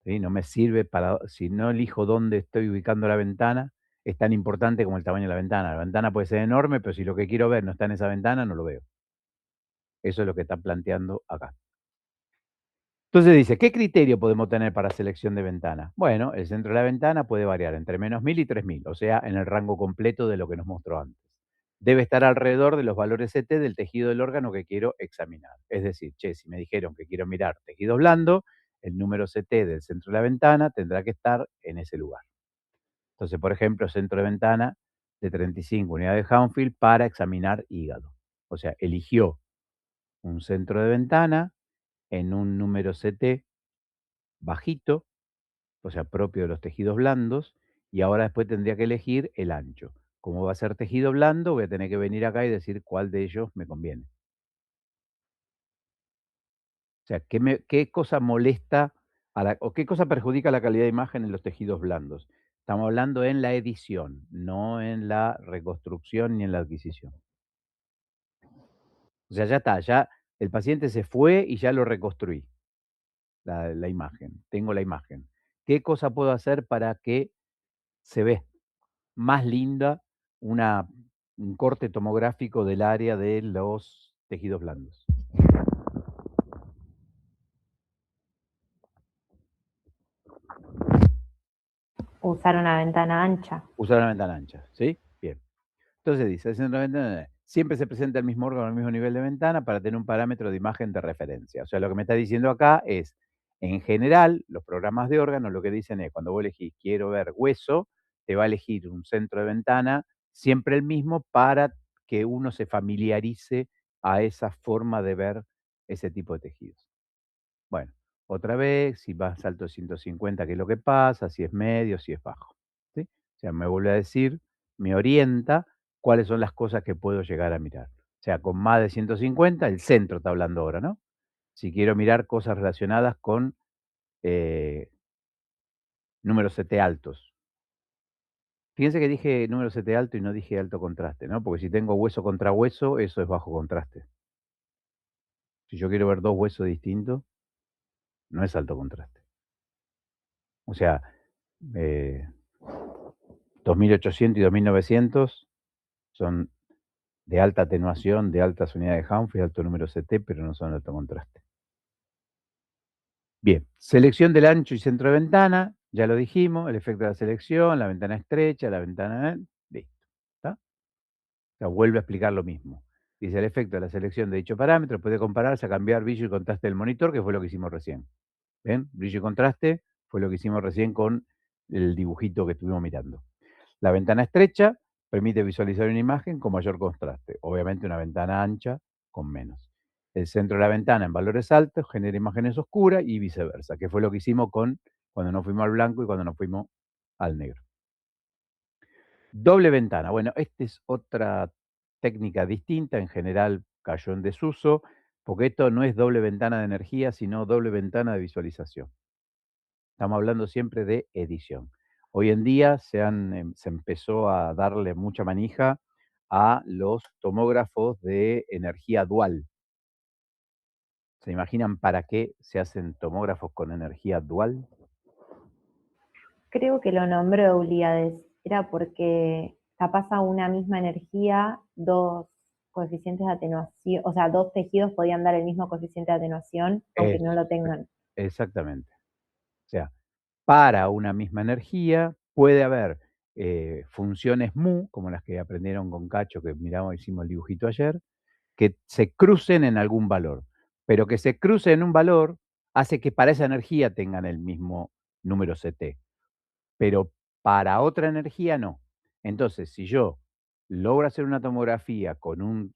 ¿Sí? No me sirve para, si no elijo dónde estoy ubicando la ventana, es tan importante como el tamaño de la ventana. La ventana puede ser enorme, pero si lo que quiero ver no está en esa ventana, no lo veo. Eso es lo que está planteando acá. Entonces dice, ¿qué criterio podemos tener para selección de ventana? Bueno, el centro de la ventana puede variar entre menos 1000 y 3000, o sea, en el rango completo de lo que nos mostró antes. Debe estar alrededor de los valores CT del tejido del órgano que quiero examinar. Es decir, si me dijeron que quiero mirar tejido blando, el número CT del centro de la ventana tendrá que estar en ese lugar. Entonces, por ejemplo, centro de ventana de 35 unidades de Hounsfield para examinar hígado. O sea, eligió un centro de ventana en un número CT bajito, o sea, propio de los tejidos blandos, y ahora después tendría que elegir el ancho. Como va a ser tejido blando, voy a tener que venir acá y decir cuál de ellos me conviene. O sea, ¿qué cosa molesta o qué cosa perjudica la calidad de imagen en los tejidos blandos? Estamos hablando en la edición, no en la reconstrucción ni en la adquisición. O sea, ya está, ya el paciente se fue y ya lo reconstruí, la imagen, tengo la imagen. ¿Qué cosa puedo hacer para que se vea más linda un corte tomográfico del área de los tejidos blandos? Usar una ventana ancha. Usar una ventana ancha, ¿sí? Bien. Entonces dice, el centro de ventana siempre se presenta el mismo órgano al mismo nivel de ventana para tener un parámetro de imagen de referencia. O sea, lo que me está diciendo acá es, en general, los programas de órganos lo que dicen es, cuando vos elegís quiero ver hueso, te va a elegir un centro de ventana, siempre el mismo, para que uno se familiarice a esa forma de ver ese tipo de tejidos. Bueno, otra vez, si vas alto de 150, ¿qué es lo que pasa? Si es medio, si es bajo. ¿Sí? O sea, me vuelve a decir, me orienta cuáles son las cosas que puedo llegar a mirar. O sea, con más de 150, el centro está hablando ahora, ¿no? Si quiero mirar cosas relacionadas con números CT altos. Fíjense que dije número CT alto y no dije alto contraste, ¿no? Porque si tengo hueso contra hueso, eso es bajo contraste. Si yo quiero ver dos huesos distintos, no es alto contraste. O sea, 2800 y 2900 son de alta atenuación, de altas unidades de Humphrey, alto número CT, pero no son de alto contraste. Bien, selección del ancho y centro de ventana, ya lo dijimos, el efecto de la selección, la ventana estrecha, la ventana... listo, ¿está? O sea, vuelve a explicar lo mismo. Dice, el efecto de la selección de dicho parámetro puede compararse a cambiar brillo y contraste del monitor, que fue lo que hicimos recién. ¿Ven? Brillo y contraste fue lo que hicimos recién con el dibujito que estuvimos mirando. La ventana estrecha permite visualizar una imagen con mayor contraste. Obviamente una ventana ancha con menos. El centro de la ventana en valores altos genera imágenes oscuras y viceversa, que fue lo que hicimos cuando nos fuimos al blanco y cuando nos fuimos al negro. Doble ventana. Bueno, esta es otra técnica distinta. En general cayó en desuso, porque esto no es doble ventana de energía, sino doble ventana de visualización. Estamos hablando siempre de edición. Hoy en día se empezó a darle mucha manija a los tomógrafos de energía dual. ¿Se imaginan para qué se hacen tomógrafos con energía dual? Creo que lo nombró Euliades. Era porque capaz a una misma energía, dos coeficientes de atenuación, o sea, dos tejidos podían dar el mismo coeficiente de atenuación, aunque no lo tengan. Exactamente. O sea, para una misma energía puede haber funciones mu, como las que aprendieron con Cacho, que miramos, hicimos el dibujito ayer, que se crucen en algún valor. Pero que se cruce en un valor hace que para esa energía tengan el mismo número CT. Pero para otra energía no. Entonces, si yo logro hacer una tomografía con un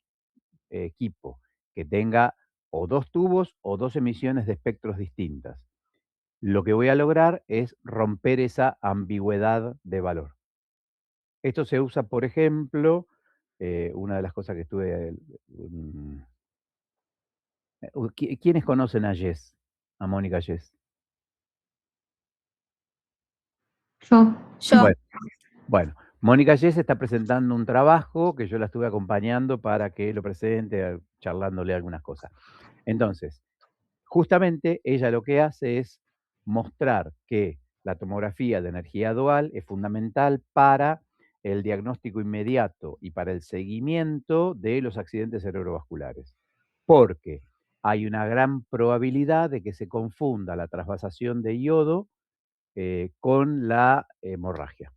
equipo que tenga o dos tubos o dos emisiones de espectros distintas, lo que voy a lograr es romper esa ambigüedad de valor. Esto se usa, por ejemplo, una de las cosas que estuve... ¿Quiénes conocen a Jess? A Mónica Jess. Yo. Bueno, Mónica Jess está presentando un trabajo que yo la estuve acompañando para que lo presente, charlándole algunas cosas. Entonces, justamente ella lo que hace es mostrar que la tomografía de energía dual es fundamental para el diagnóstico inmediato y para el seguimiento de los accidentes cerebrovasculares. Porque hay una gran probabilidad de que se confunda la trasvasación de yodo con la hemorragia.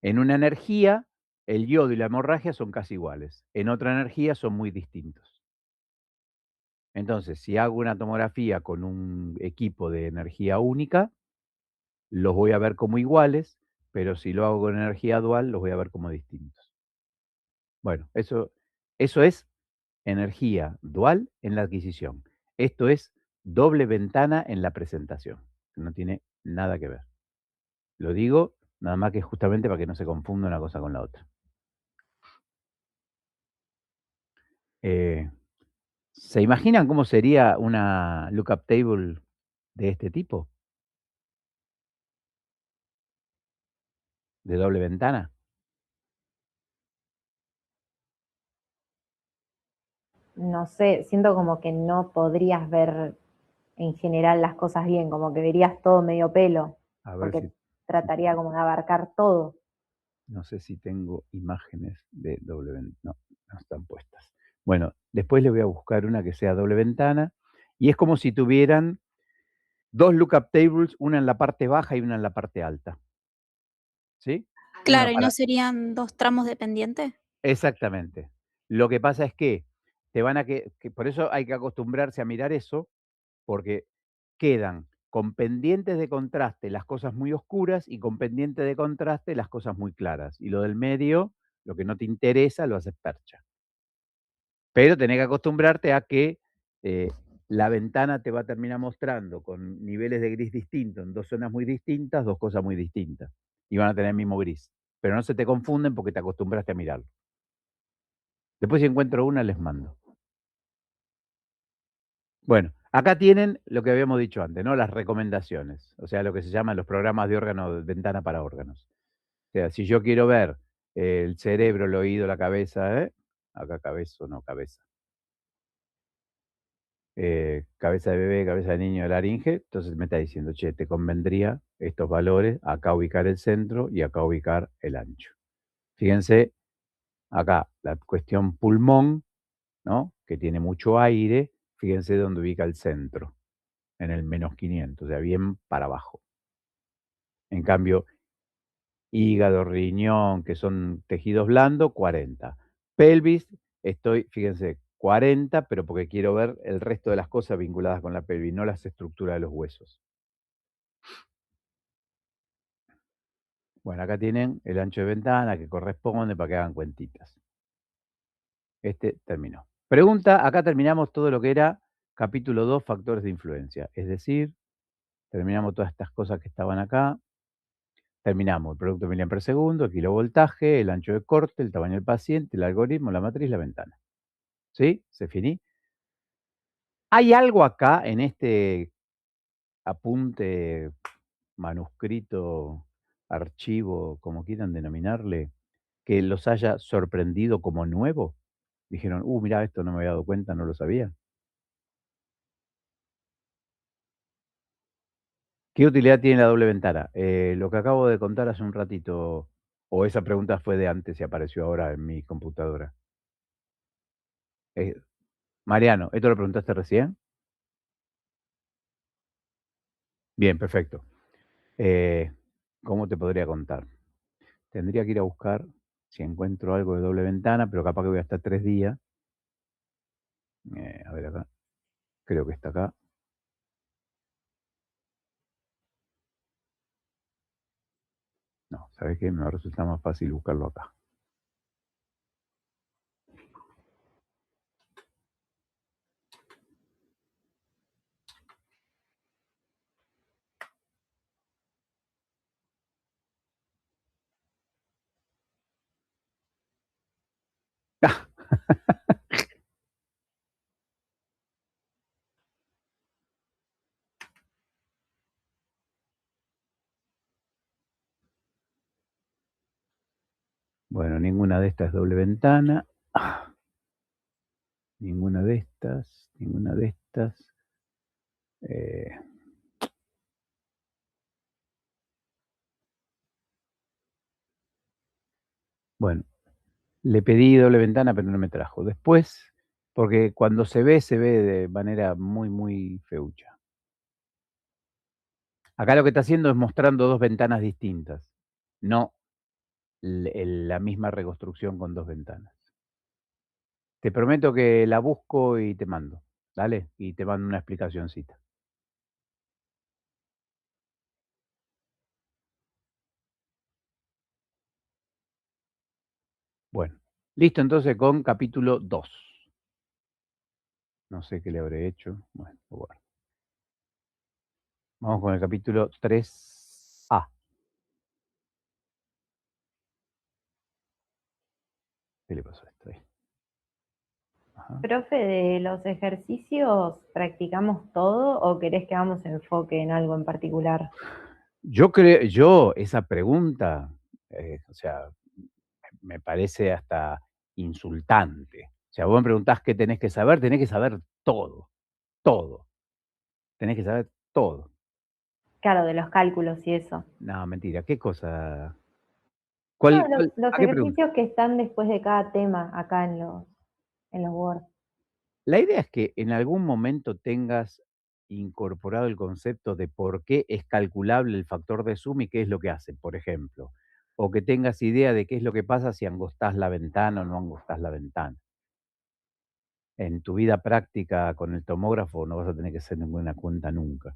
En una energía, el yodo y la hemorragia son casi iguales. En otra energía son muy distintos. Entonces, si hago una tomografía con un equipo de energía única, los voy a ver como iguales, pero si lo hago con energía dual, los voy a ver como distintos. Bueno, eso es energía dual en la adquisición. Esto es doble ventana en la presentación. No tiene nada que ver. Lo digo nada más que justamente para que no se confunda una cosa con la otra. ¿Se imaginan cómo sería una lookup table de este tipo? ¿De doble ventana? No sé, siento como que no podrías ver en general las cosas bien, como que verías todo medio pelo, A ver porque si trataría como de abarcar todo. no sé si tengo imágenes de doble ventana. No, no están puestas. Bueno, después le voy a buscar una que sea doble ventana. Y es como si tuvieran dos lookup tables, una en la parte baja y una en la parte alta. ¿Sí? Una Claro, ¿y para... no serían 2 tramos dependientes? Exactamente. Lo que pasa es que te van a que por eso hay que acostumbrarse a mirar eso, porque quedan con pendientes de contraste las cosas muy oscuras y con pendiente de contraste las cosas muy claras. Y lo del medio, lo que no te interesa, lo haces percha. Pero tenés que acostumbrarte a que la ventana te va a terminar mostrando con niveles de gris distintos, en dos zonas muy distintas, dos cosas muy distintas. Y van a tener el mismo gris. Pero no se te confunden porque te acostumbraste a mirarlo. Después si encuentro una, les mando. Bueno, acá tienen lo que habíamos dicho antes, ¿no? Las recomendaciones. O sea, lo que se llaman los programas de órgano, ventana para órganos. O sea, si yo quiero ver el cerebro, el oído, la cabeza, acá cabeza o no cabeza. Cabeza de bebé, cabeza de niño, de laringe, entonces me está diciendo, che, te convendría estos valores, acá ubicar el centro y acá ubicar el ancho. Fíjense, acá la cuestión pulmón, ¿no? Que tiene mucho aire, fíjense dónde ubica el centro, en el -500, o sea, bien para abajo. En cambio, hígado, riñón, que son tejidos blandos, 40. Pelvis, estoy, fíjense, 40, pero porque quiero ver el resto de las cosas vinculadas con la pelvis, no las estructuras de los huesos. Bueno, acá tienen el ancho de ventana que corresponde para que hagan cuentitas. Este terminó. Pregunta, acá terminamos todo lo que era capítulo 2, factores de influencia. Es decir, terminamos todas estas cosas que estaban acá. Terminamos el producto de miliamperes segundo, el kilovoltaje, el ancho de corte, el tamaño del paciente, el algoritmo, la matriz, la ventana. ¿Sí? ¿Se finí? ¿Hay algo acá en este apunte, manuscrito, archivo, como quieran denominarle, que los haya sorprendido como nuevo? Dijeron, mirá, esto no me había dado cuenta, no lo sabía. ¿Qué utilidad tiene la doble ventana? Lo que acabo de contar hace un ratito, o esa pregunta fue de antes y apareció ahora en mi computadora. Mariano, ¿esto lo preguntaste recién? Bien, perfecto. ¿Cómo te podría contar? Tendría que ir a buscar si encuentro algo de doble ventana, pero capaz que voy a estar 3 días. A ver acá. Creo que está acá. No, ¿sabes qué? Me va a resultar más fácil buscarlo acá. Bueno, ninguna de estas es doble ventana. Ninguna de estas, ninguna de estas. Bueno, le pedí doble ventana, pero no me trajo. Después Porque cuando se ve de manera muy, muy feucha. Acá lo que está haciendo es mostrando 2 ventanas distintas, no la misma reconstrucción con 2 ventanas. Te prometo que la busco y te mando, ¿dale? Y te mando una explicacioncita. Bueno, listo entonces con capítulo 2. No sé qué le habré hecho. Bueno, lo guardo. Vamos con el capítulo 3A. ¿Qué le pasó a esto ahí? Ajá. Profe, ¿de los ejercicios practicamos todo o querés que hagamos enfoque en algo en particular? Yo esa pregunta, o sea, me parece hasta insultante. O sea, vos me preguntás qué tenés que saber todo, todo. Tenés que saber todo. Claro, de los cálculos y eso. No, mentira, ¿qué cosa? No, ¿Cuál, los a qué pregunta? ejercicios que están después de cada tema acá en los Word. La idea es que en algún momento tengas incorporado el concepto de por qué es calculable el factor de suma y qué es lo que hace, por ejemplo. O que tengas idea de qué es lo que pasa si angostás la ventana o no angostás la ventana. En tu vida práctica con el tomógrafo no vas a tener que hacer ninguna cuenta nunca.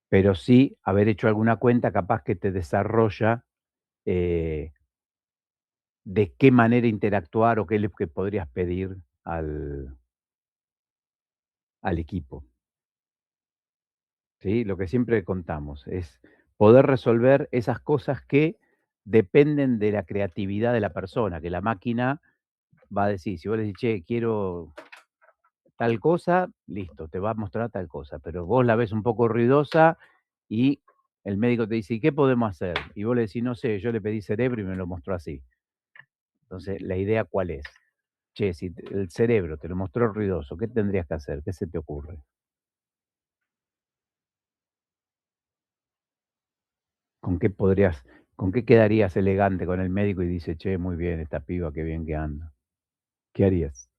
Pero sí haber hecho alguna cuenta capaz que te desarrolla de qué manera interactuar o qué es lo que podrías pedir al equipo. ¿Sí? Lo que siempre contamos es poder resolver esas cosas que dependen de la creatividad de la persona, que la máquina va a decir, si vos le decís, che, quiero tal cosa, listo, te va a mostrar tal cosa, pero vos la ves un poco ruidosa y el médico te dice, ¿y qué podemos hacer? Y vos le decís, no sé, yo le pedí cerebro y me lo mostró así. Entonces, la idea, ¿cuál es? Che, si el cerebro te lo mostró ruidoso, ¿qué tendrías que hacer? ¿Qué se te ocurre? ¿Con qué quedarías elegante con el médico y dice, che, muy bien, esta piba, qué bien que anda? ¿Qué harías?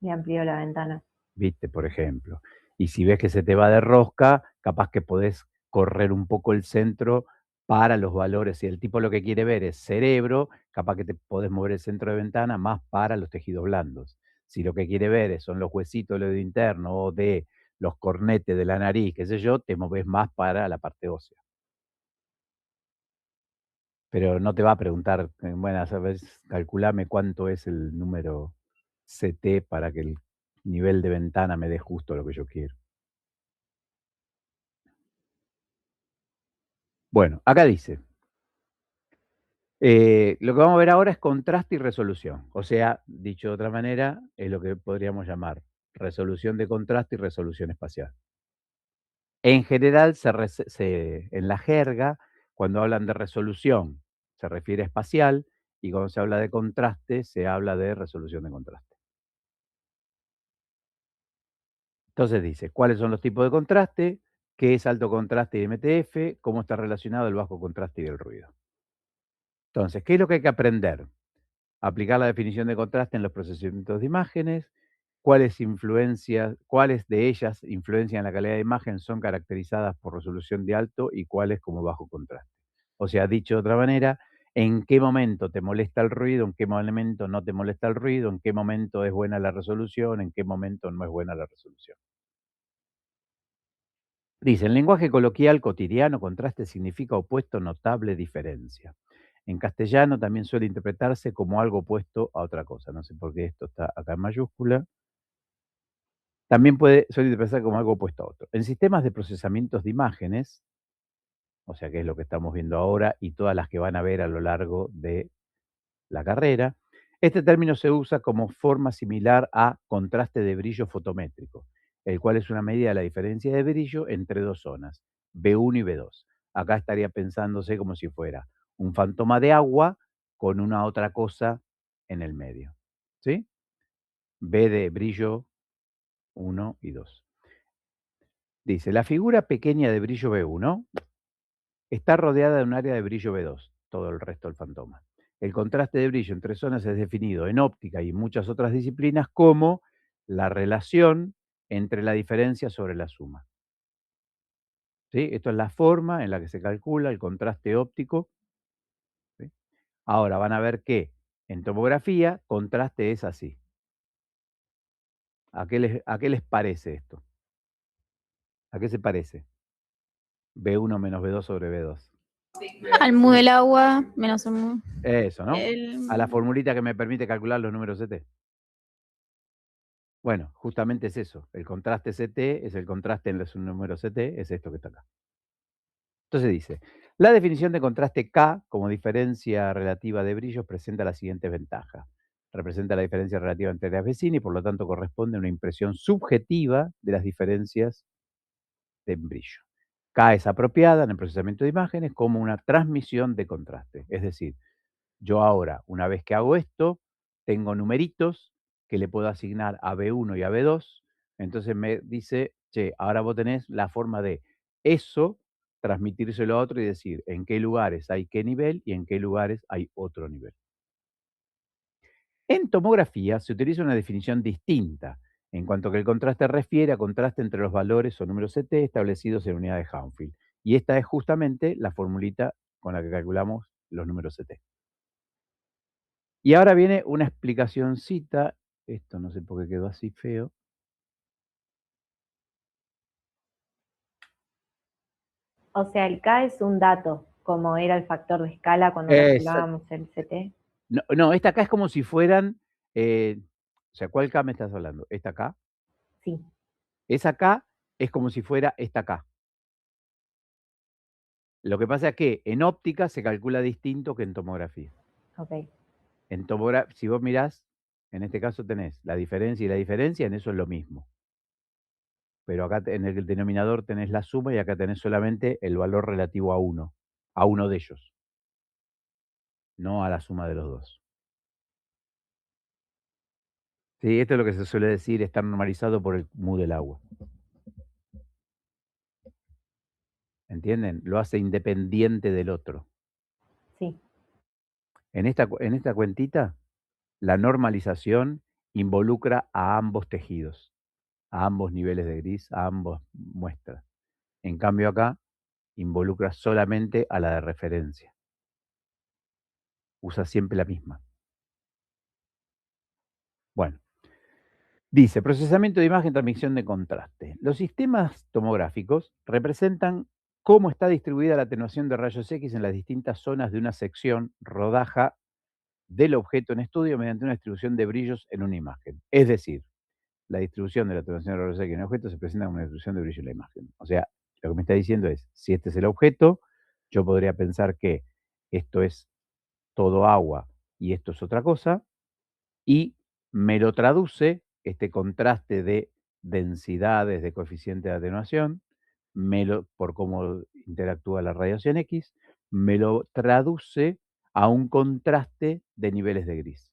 Le amplió la ventana. ¿Viste? Por ejemplo. Y si ves que se te va de rosca, capaz que podés correr un poco el centro para los valores. Si el tipo lo que quiere ver es cerebro, capaz que te podés mover el centro de ventana más para los tejidos blandos. Si lo que quiere ver son los huesitos del oído interno o de los cornetes de la nariz, qué sé yo, te moves más para la parte ósea. Pero no te va a preguntar, bueno, sabes, calculame cuánto es el número CT para que el nivel de ventana me dé justo lo que yo quiero. Bueno, acá dice, lo que vamos a ver ahora es contraste y resolución. O sea, dicho de otra manera, es lo que podríamos llamar resolución de contraste y resolución espacial. En general, en la jerga, cuando hablan de resolución, se refiere a espacial, y cuando se habla de contraste, se habla de resolución de contraste. Entonces dice, ¿cuáles son los tipos de contraste? ¿Qué es alto contraste y MTF? ¿Cómo está relacionado el bajo contraste y el ruido? Entonces, ¿qué es lo que hay que aprender? Aplicar la definición de contraste en los procesamientos de imágenes, cuáles de ellas influencian la calidad de imagen son caracterizadas por resolución de alto y cuáles como bajo contraste. O sea, dicho de otra manera, en qué momento te molesta el ruido, en qué momento no te molesta el ruido, en qué momento es buena la resolución, en qué momento no es buena la resolución. Dice, en lenguaje coloquial cotidiano, contraste significa opuesto, notable, diferencia. En castellano también suele interpretarse como algo opuesto a otra cosa. No sé por qué esto está acá en mayúscula. También suele interpretarse como algo opuesto a otro. En sistemas de procesamientos de imágenes, o sea que es lo que estamos viendo ahora y todas las que van a ver a lo largo de la carrera, este término se usa como forma similar a contraste de brillo fotométrico, el cual es una medida de la diferencia de brillo entre dos zonas, B1 y B2. Acá estaría pensándose como si fuera un fantoma de agua con una otra cosa en el medio. ¿Sí? B de brillo 1 y 2. Dice, la figura pequeña de brillo B1 está rodeada de un área de brillo B2, todo el resto del fantoma. el contraste de brillo entre zonas es definido en óptica y en muchas otras disciplinas como la relación entre la diferencia sobre la suma. ¿Sí? Esto es la forma en la que se calcula el contraste óptico. ¿Sí? Ahora van a ver que en tomografía contraste es así. ¿A qué les parece esto? ¿A qué se parece? B1 menos B2 sobre B2. Al mu del agua menos el mu. Eso, ¿no? A la formulita que me permite calcular los números CT. Bueno, justamente es eso. El contraste CT es el contraste en los números CT, es esto que está acá. Entonces dice, la definición de contraste K como diferencia relativa de brillos presenta la siguiente ventaja. Representa la diferencia relativa entre áreas vecinas y por lo tanto corresponde a una impresión subjetiva de las diferencias de brillo. K es apropiada en el procesamiento de imágenes como una transmisión de contraste. Es decir, yo ahora, una vez que hago esto, tengo numeritos que le puedo asignar a B1 y a B2. Entonces me dice, che, ahora vos tenés la forma de eso, transmitírselo a otro y decir en qué lugares hay qué nivel y en qué lugares hay otro nivel. En tomografía se utiliza una definición distinta, en cuanto que el contraste refiere a contraste entre los valores o números CT establecidos en unidad de Hounsfield. Y esta es justamente la formulita con la que calculamos los números CT. Y ahora viene una explicacioncita. Esto no sé por qué quedó así feo. O sea, el K es un dato, como era el factor de escala cuando calculábamos el CT. No, esta acá es como si fueran, o sea, ¿cuál K me estás hablando? ¿Esta K? Sí. Esa K es como si fuera esta K. Lo que pasa es que en óptica se calcula distinto que en tomografía. Ok. En tomografía, si vos mirás, en este caso tenés la diferencia y la diferencia, en eso es lo mismo. Pero acá en el denominador tenés la suma y acá tenés solamente el valor relativo a uno de ellos, no a la suma de los dos. Sí, esto es lo que se suele decir, está normalizado por el mu del agua. ¿Entienden? Lo hace independiente del otro. Sí. En esta cuentita, la normalización involucra a ambos tejidos, a ambos niveles de gris, a ambas muestras. En cambio acá, involucra solamente a la de referencia. Usa siempre la misma. Bueno. Dice, procesamiento de imagen, transmisión de contraste. Los sistemas tomográficos representan cómo está distribuida la atenuación de rayos X en las distintas zonas de una sección rodaja del objeto en estudio mediante una distribución de brillos en una imagen. Es decir, la distribución de la atenuación de rayos X en el objeto se presenta como una distribución de brillo en la imagen. O sea, lo que me está diciendo es, si este es el objeto, yo podría pensar que esto es todo agua y esto es otra cosa, y me lo traduce, este contraste de densidades de coeficiente de atenuación, por cómo interactúa la radiación X, me lo traduce a un contraste de niveles de gris.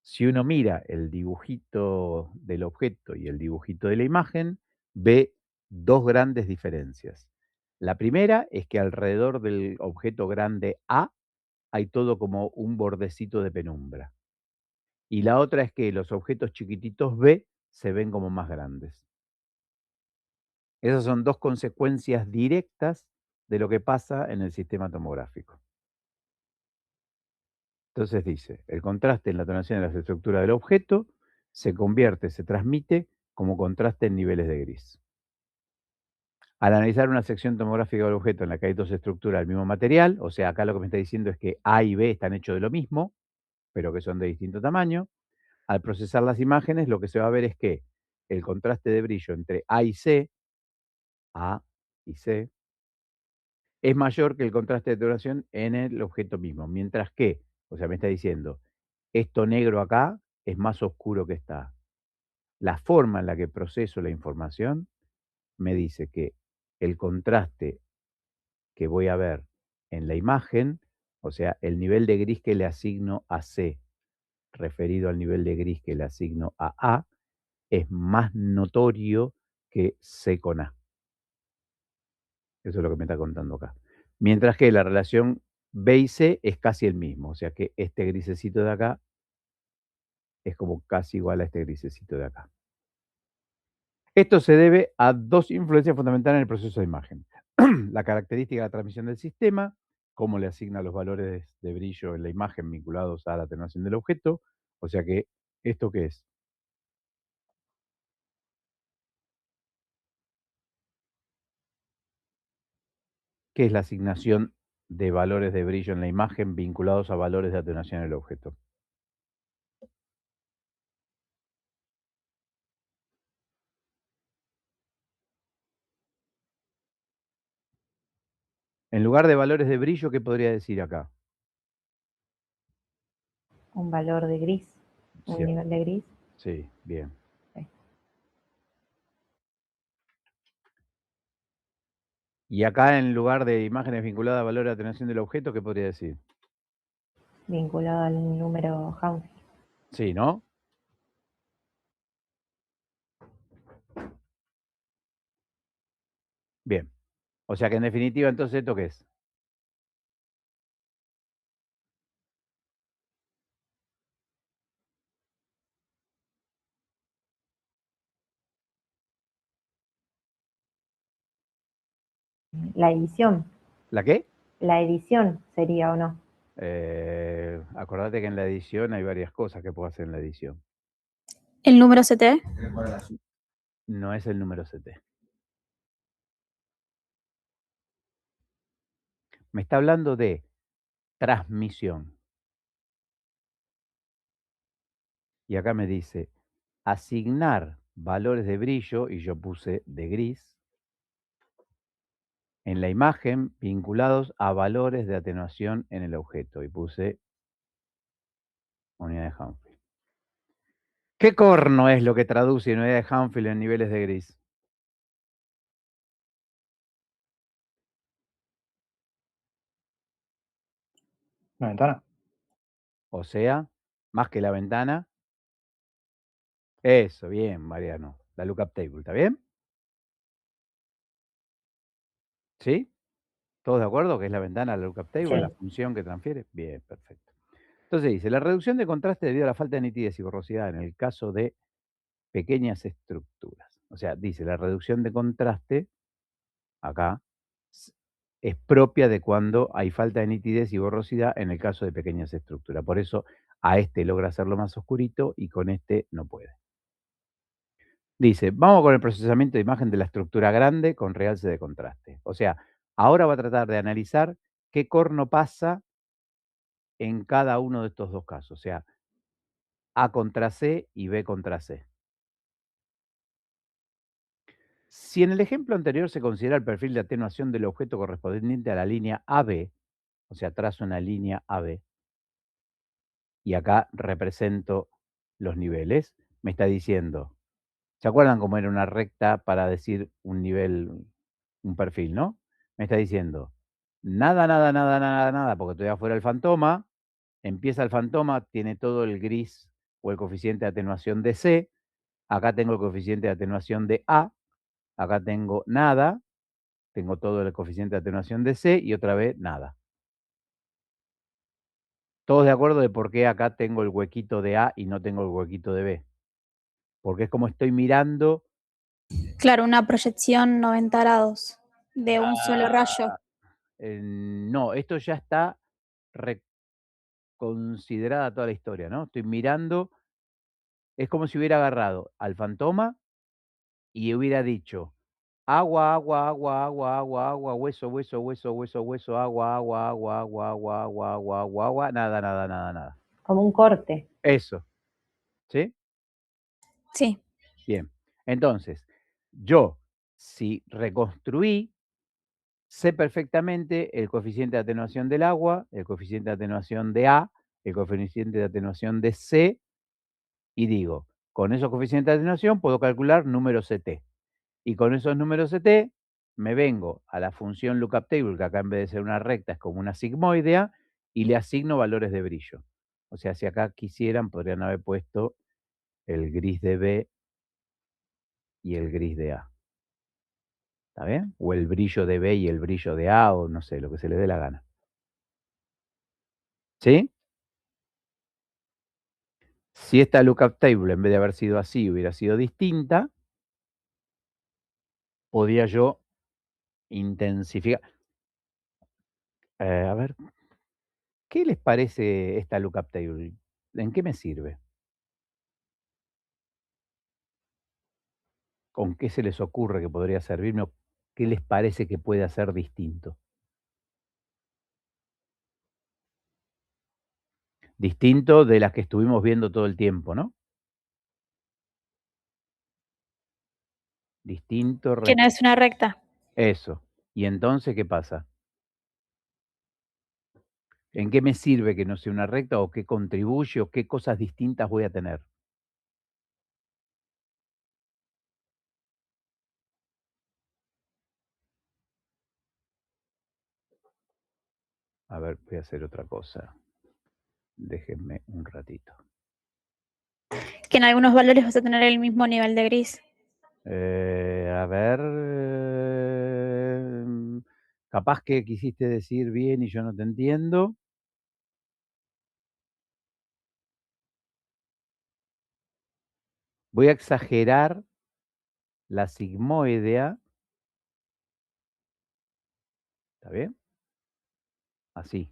Si uno mira el dibujito del objeto y el dibujito de la imagen, ve dos grandes diferencias. La primera es que alrededor del objeto grande A hay todo como un bordecito de penumbra. Y la otra es que los objetos chiquititos B se ven como más grandes. Esas son dos consecuencias directas de lo que pasa en el sistema tomográfico. Entonces dice, el contraste en la atenuación de las estructuras del objeto se transmite como contraste en niveles de gris. Al analizar una sección tomográfica del objeto en la que hay dos estructuras del mismo material, o sea, acá lo que me está diciendo es que A y B están hechos de lo mismo, pero que son de distinto tamaño, al procesar las imágenes, lo que se va a ver es que el contraste de brillo entre A y C es mayor que el contraste de atenuación en el objeto mismo. Mientras que, o sea, me está diciendo, esto negro acá es más oscuro que esta A. La forma en la que proceso la información me dice que el contraste que voy a ver en la imagen, o sea, el nivel de gris que le asigno a C referido al nivel de gris que le asigno a A, es más notorio que C con A. Eso es lo que me está contando acá. Mientras que la relación B y C es casi el mismo, o sea que este grisecito de acá es como casi igual a este grisecito de acá. Esto se debe a dos influencias fundamentales en el proceso de imagen. La característica de la transmisión del sistema, cómo le asigna los valores de brillo en la imagen vinculados a la atenuación del objeto. O sea que, ¿esto qué es? ¿Qué es la asignación de valores de brillo en la imagen vinculados a valores de atenuación del objeto? En lugar de valores de brillo, ¿qué podría decir acá? Un valor de gris, un Cierto. nivel de gris. Sí, bien. Sí. Y acá, en lugar de imágenes vinculadas a valores de atenuación del objeto, ¿qué podría decir? Vinculado al número Humphrey. Sí, ¿no? Bien. O sea que en definitiva, entonces, ¿esto qué es? La edición. ¿La qué? La edición sería o no. Acordate que en la edición hay varias cosas que puedo hacer en la edición. El número CT. No es el número CT. Me está hablando de transmisión. Y acá me dice asignar valores de brillo, y yo puse de gris, en la imagen vinculados a valores de atenuación en el objeto. Y puse unidad de Humphrey. ¿Qué corno es lo que traduce unidad de Humphrey en niveles de gris? La ventana. O sea, más que la ventana. Eso, bien, Mariano. La lookup table, ¿está bien? ¿Sí? ¿Todos de acuerdo que es la ventana, la lookup table, Sí. la función que transfiere? Bien, perfecto. Entonces dice, la reducción de contraste debido a la falta de nitidez y borrosidad en el caso de pequeñas estructuras. O sea, dice, la reducción de contraste, acá, es propia de cuando hay falta de nitidez y borrosidad en el caso de pequeñas estructuras. Por eso a este logra hacerlo más oscurito y con este no puede. Dice, vamos con el procesamiento de imagen de la estructura grande con realce de contraste. O sea, ahora va a tratar de analizar qué corno pasa en cada uno de estos dos casos. O sea, A contra C y B contra C. Si en el ejemplo anterior se considera el perfil de atenuación del objeto correspondiente a la línea AB, o sea, trazo una línea AB, y acá represento los niveles, me está diciendo, ¿se acuerdan cómo era una recta para decir un nivel, un perfil, no? Me está diciendo, nada, nada, nada, nada, nada, porque estoy afuera del fantoma, empieza el fantoma, tiene todo el gris o el coeficiente de atenuación de C, acá tengo el coeficiente de atenuación de A, acá tengo nada, tengo todo el coeficiente de atenuación de C y otra vez nada. ¿Todos de acuerdo de por qué acá tengo el huequito de A y no tengo el huequito de B? Porque es como estoy mirando. Claro, una proyección 90 grados de un solo rayo. No, esto ya está reconsiderada toda la historia, ¿no? Estoy mirando, es como si hubiera agarrado al fantoma y hubiera dicho agua, agua, agua, agua, agua, agua, hueso, hueso, hueso, hueso, hueso, agua, agua, agua, agua, agua, agua, agua, agua, agua, nada, nada, nada, nada. Como un corte. Eso, ¿sí? Sí. Bien. Entonces, yo, si reconstruí, sé perfectamente el coeficiente de atenuación del agua, el coeficiente de atenuación de A, el coeficiente de atenuación de C, y digo, con esos coeficientes de atenuación puedo calcular números CT. Y con esos números CT me vengo a la función lookup table, que acá en vez de ser una recta es como una sigmoidea, y le asigno valores de brillo. O sea, si acá quisieran, podrían haber puesto el gris de B y el gris de A. ¿Está bien? O el brillo de B y el brillo de A, o no sé, lo que se le dé la gana. ¿Sí? Si esta lookup table, en vez de haber sido así, hubiera sido distinta, podía yo intensificar. A ver, ¿qué les parece esta lookup table? ¿En qué me sirve? ¿Con qué se les ocurre que podría servirme o qué les parece que puede hacer distinto? Distinto de las que estuvimos viendo todo el tiempo, ¿no? Distinto. Que no es una recta. Eso. ¿Y entonces qué pasa? ¿En qué me sirve que no sea una recta o qué contribuye o qué cosas distintas voy a tener? A ver, voy a hacer otra cosa. Déjenme un ratito. Que en algunos valores vas a tener el mismo nivel de gris. A ver. Capaz que quisiste decir bien y yo no te entiendo. Voy a exagerar la sigmoidea. ¿Está bien? Así.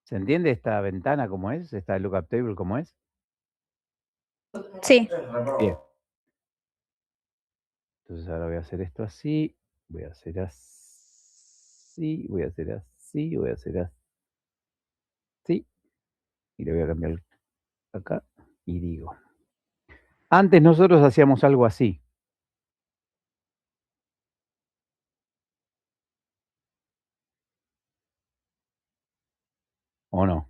¿Se entiende esta ventana cómo es? ¿Esta lookup table cómo es? Sí. Bien. Entonces ahora voy a hacer esto así. Voy a hacer así. Voy a hacer así. Voy a hacer así. Y le voy a cambiar acá. Y digo. Antes nosotros hacíamos algo así. ¿O no?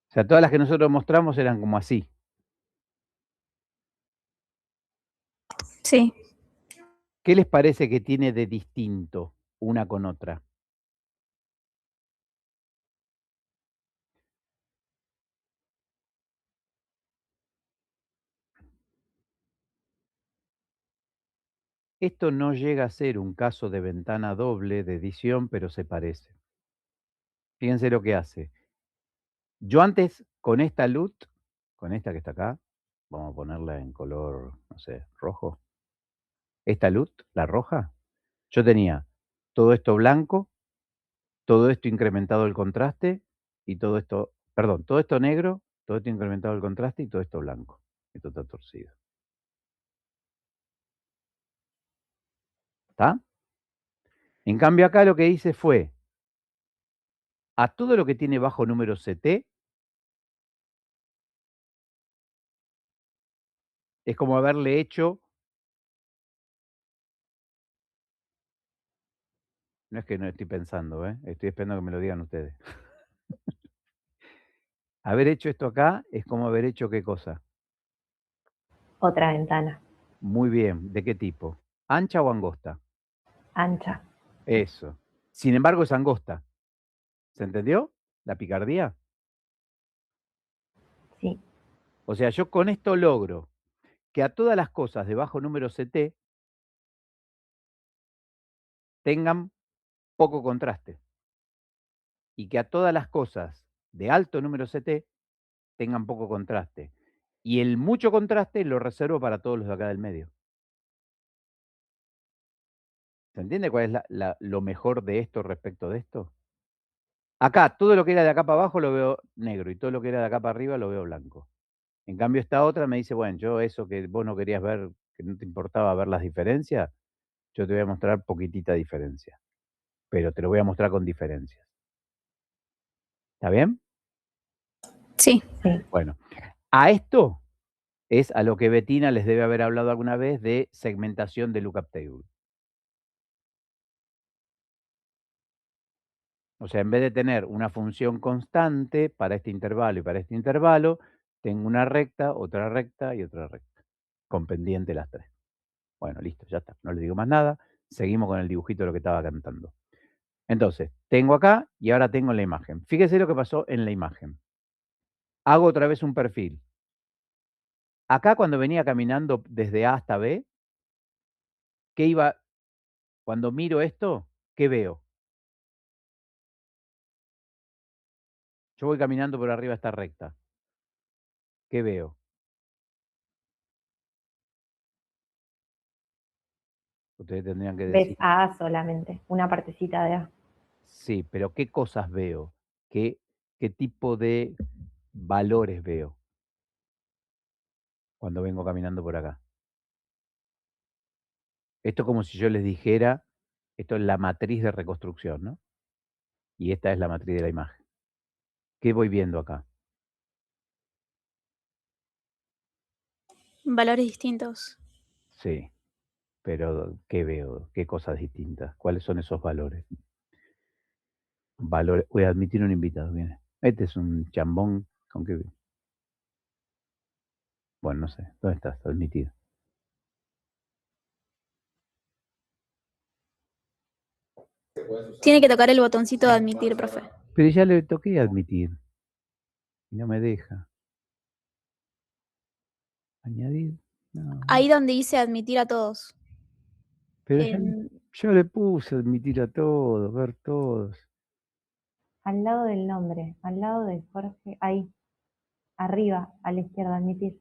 O sea, todas las que nosotros mostramos eran como así. Sí. ¿Qué les parece que tiene de distinto una con otra? Esto no llega a ser un caso de ventana doble de edición, pero se parece. Fíjense lo que hace. Yo antes, con esta LUT, con esta que está acá, vamos a ponerla en color, no sé, rojo. Esta LUT, la roja, yo tenía todo esto blanco, todo esto incrementado el contraste y todo esto, perdón, todo esto negro, todo esto incrementado el contraste y todo esto blanco. Esto está torcido. ¿Está? En cambio acá lo que hice fue, a todo lo que tiene bajo número CT, es como haberle hecho, no es que no estoy pensando, estoy esperando que me lo digan ustedes. Haber hecho esto acá es como haber hecho ¿qué cosa? Otra ventana. Muy bien, ¿de qué tipo? ¿Ancha o angosta? Ancha. Eso. Sin embargo, es angosta. ¿Se entendió? ¿La picardía? Sí. O sea, yo con esto logro que a todas las cosas de bajo número CT tengan poco contraste. Y que a todas las cosas de alto número CT tengan poco contraste. Y el mucho contraste lo reservo para todos los de acá del medio. ¿Se entiende cuál es lo mejor de esto respecto de esto? Acá, todo lo que era de acá para abajo lo veo negro y todo lo que era de acá para arriba lo veo blanco. En cambio, esta otra me dice, bueno, yo eso que vos no querías ver, que no te importaba ver las diferencias, yo te voy a mostrar poquitita diferencia. Pero te lo voy a mostrar con diferencias. ¿Está bien? Sí. Sí. Bueno, a esto es a lo que Bettina les debe haber hablado alguna vez de segmentación de lookup table. O sea, en vez de tener una función constante para este intervalo y para este intervalo, tengo una recta y otra recta, con pendiente las tres. Bueno, listo, ya está. No les digo más nada. Seguimos con el dibujito de lo que estaba cantando. Entonces, tengo acá y ahora tengo la imagen. Fíjese lo que pasó en la imagen. Hago otra vez un perfil. Acá cuando venía caminando desde A hasta B, ¿qué iba? Cuando miro esto, ¿qué veo? Yo voy caminando por arriba de esta recta. ¿Qué veo? Ustedes tendrían que Ves decir. A solamente, una partecita de A. Sí, pero ¿qué cosas veo? ¿Qué tipo de valores veo cuando vengo caminando por acá? Esto es como si yo les dijera, esto es la matriz de reconstrucción, ¿no? Y esta es la matriz de la imagen. ¿Qué voy viendo acá? Valores distintos. Sí, pero ¿qué veo? ¿Qué cosas distintas? ¿Cuáles son esos valores? Valores. Voy a admitir un invitado, viene. Este es un chambón con qué. Bueno, no sé. ¿Dónde estás? Admitido. Tiene que tocar el botoncito de admitir, profe. Pero ya le toqué admitir. Y no me deja. Añadir. No. Ahí donde dice admitir a todos. Pero En- yo le puse admitir a todos, ver todos. Al lado del nombre, al lado de Jorge, ahí, arriba, a la izquierda, admitir.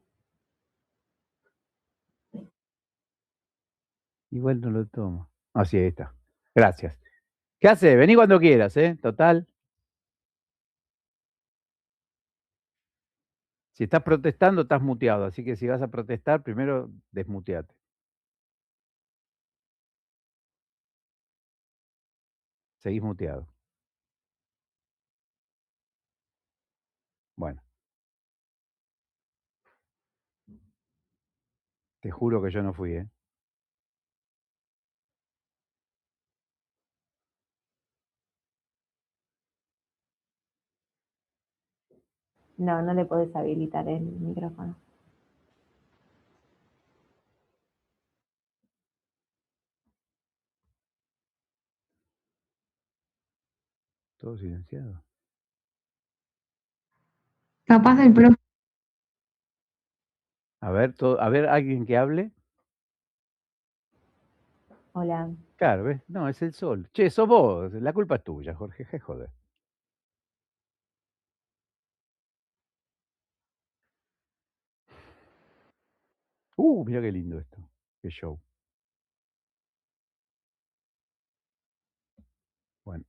Igual no lo tomo. Así ahí está. Gracias. ¿Qué hace? Vení cuando quieras, ¿eh? Total. Si estás protestando, estás muteado. Así que si vas a protestar, primero desmuteate. Seguís muteado. Bueno. Te juro que yo no fui, ¿eh? No, no le podés habilitar el micrófono. Todo silenciado. Capaz del profe. A ver, alguien que hable. Hola. Claro, ¿ves? No, es el sol. Che, sos vos. La culpa es tuya, Jorge. Joder. Mirá qué lindo esto. Qué show. Bueno.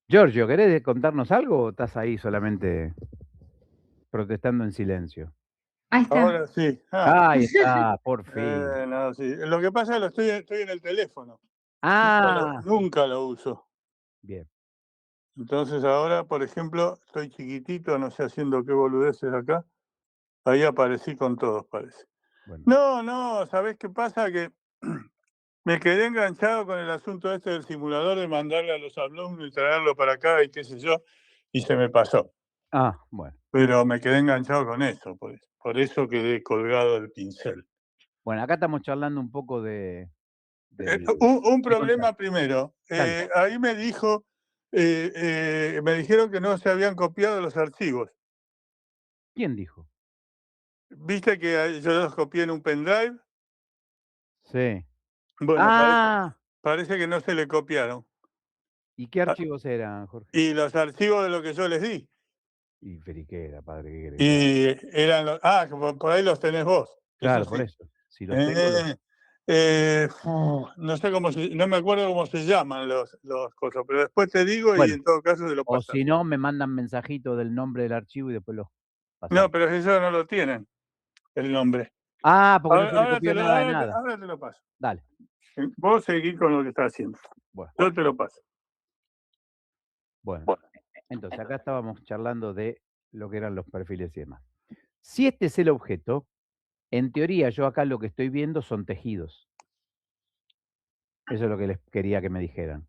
Giorgio, ¿querés contarnos algo o estás ahí solamente protestando en silencio? Ahí está. Ahora sí. Ahí está, por fin. No, sí. Lo que pasa es que estoy en el teléfono. Ah, Nunca lo uso. bien. Entonces ahora, por ejemplo, estoy chiquitito, no sé, haciendo qué boludeces acá. Ahí aparecí con todos, parece. Bueno. No, ¿sabés qué pasa? Que me quedé enganchado con el asunto este del simulador de mandarle a los alumnos y traerlo para acá y qué sé yo, y se me pasó. Ah, bueno. Pero me quedé enganchado con eso, por eso quedé colgado del pincel. Bueno, acá estamos charlando un poco de... Un problema primero. Dale. Ahí me dijo, me dijeron que no se habían copiado los archivos. ¿Quién dijo? ¿Viste que yo los copié en un pendrive? Sí. Bueno, Ah, parece que no se le copiaron. ¿y qué archivos eran, Jorge? Y los archivos de lo que yo les di. Y Feriquera, padre, ¿qué querés? Y eran los... por ahí los tenés vos. Claro, Eso por sí. eso. Si los tengo, No sé no me acuerdo cómo se llaman los cosas, pero después te digo Bueno, y en todo caso se lo o pasan. si no, me mandan mensajito del nombre del archivo y después los pasamos. No, pero ellos no lo tienen, el nombre. Ah, porque no se le copió nada de nada. Ahora te lo paso. Dale. Vos seguís con lo que estás haciendo. Bueno. Yo te lo paso. Bueno, entonces acá estábamos charlando de lo que eran los perfiles y demás. Si este es el objeto, en teoría yo acá lo que estoy viendo son tejidos. Eso es lo que les quería que me dijeran.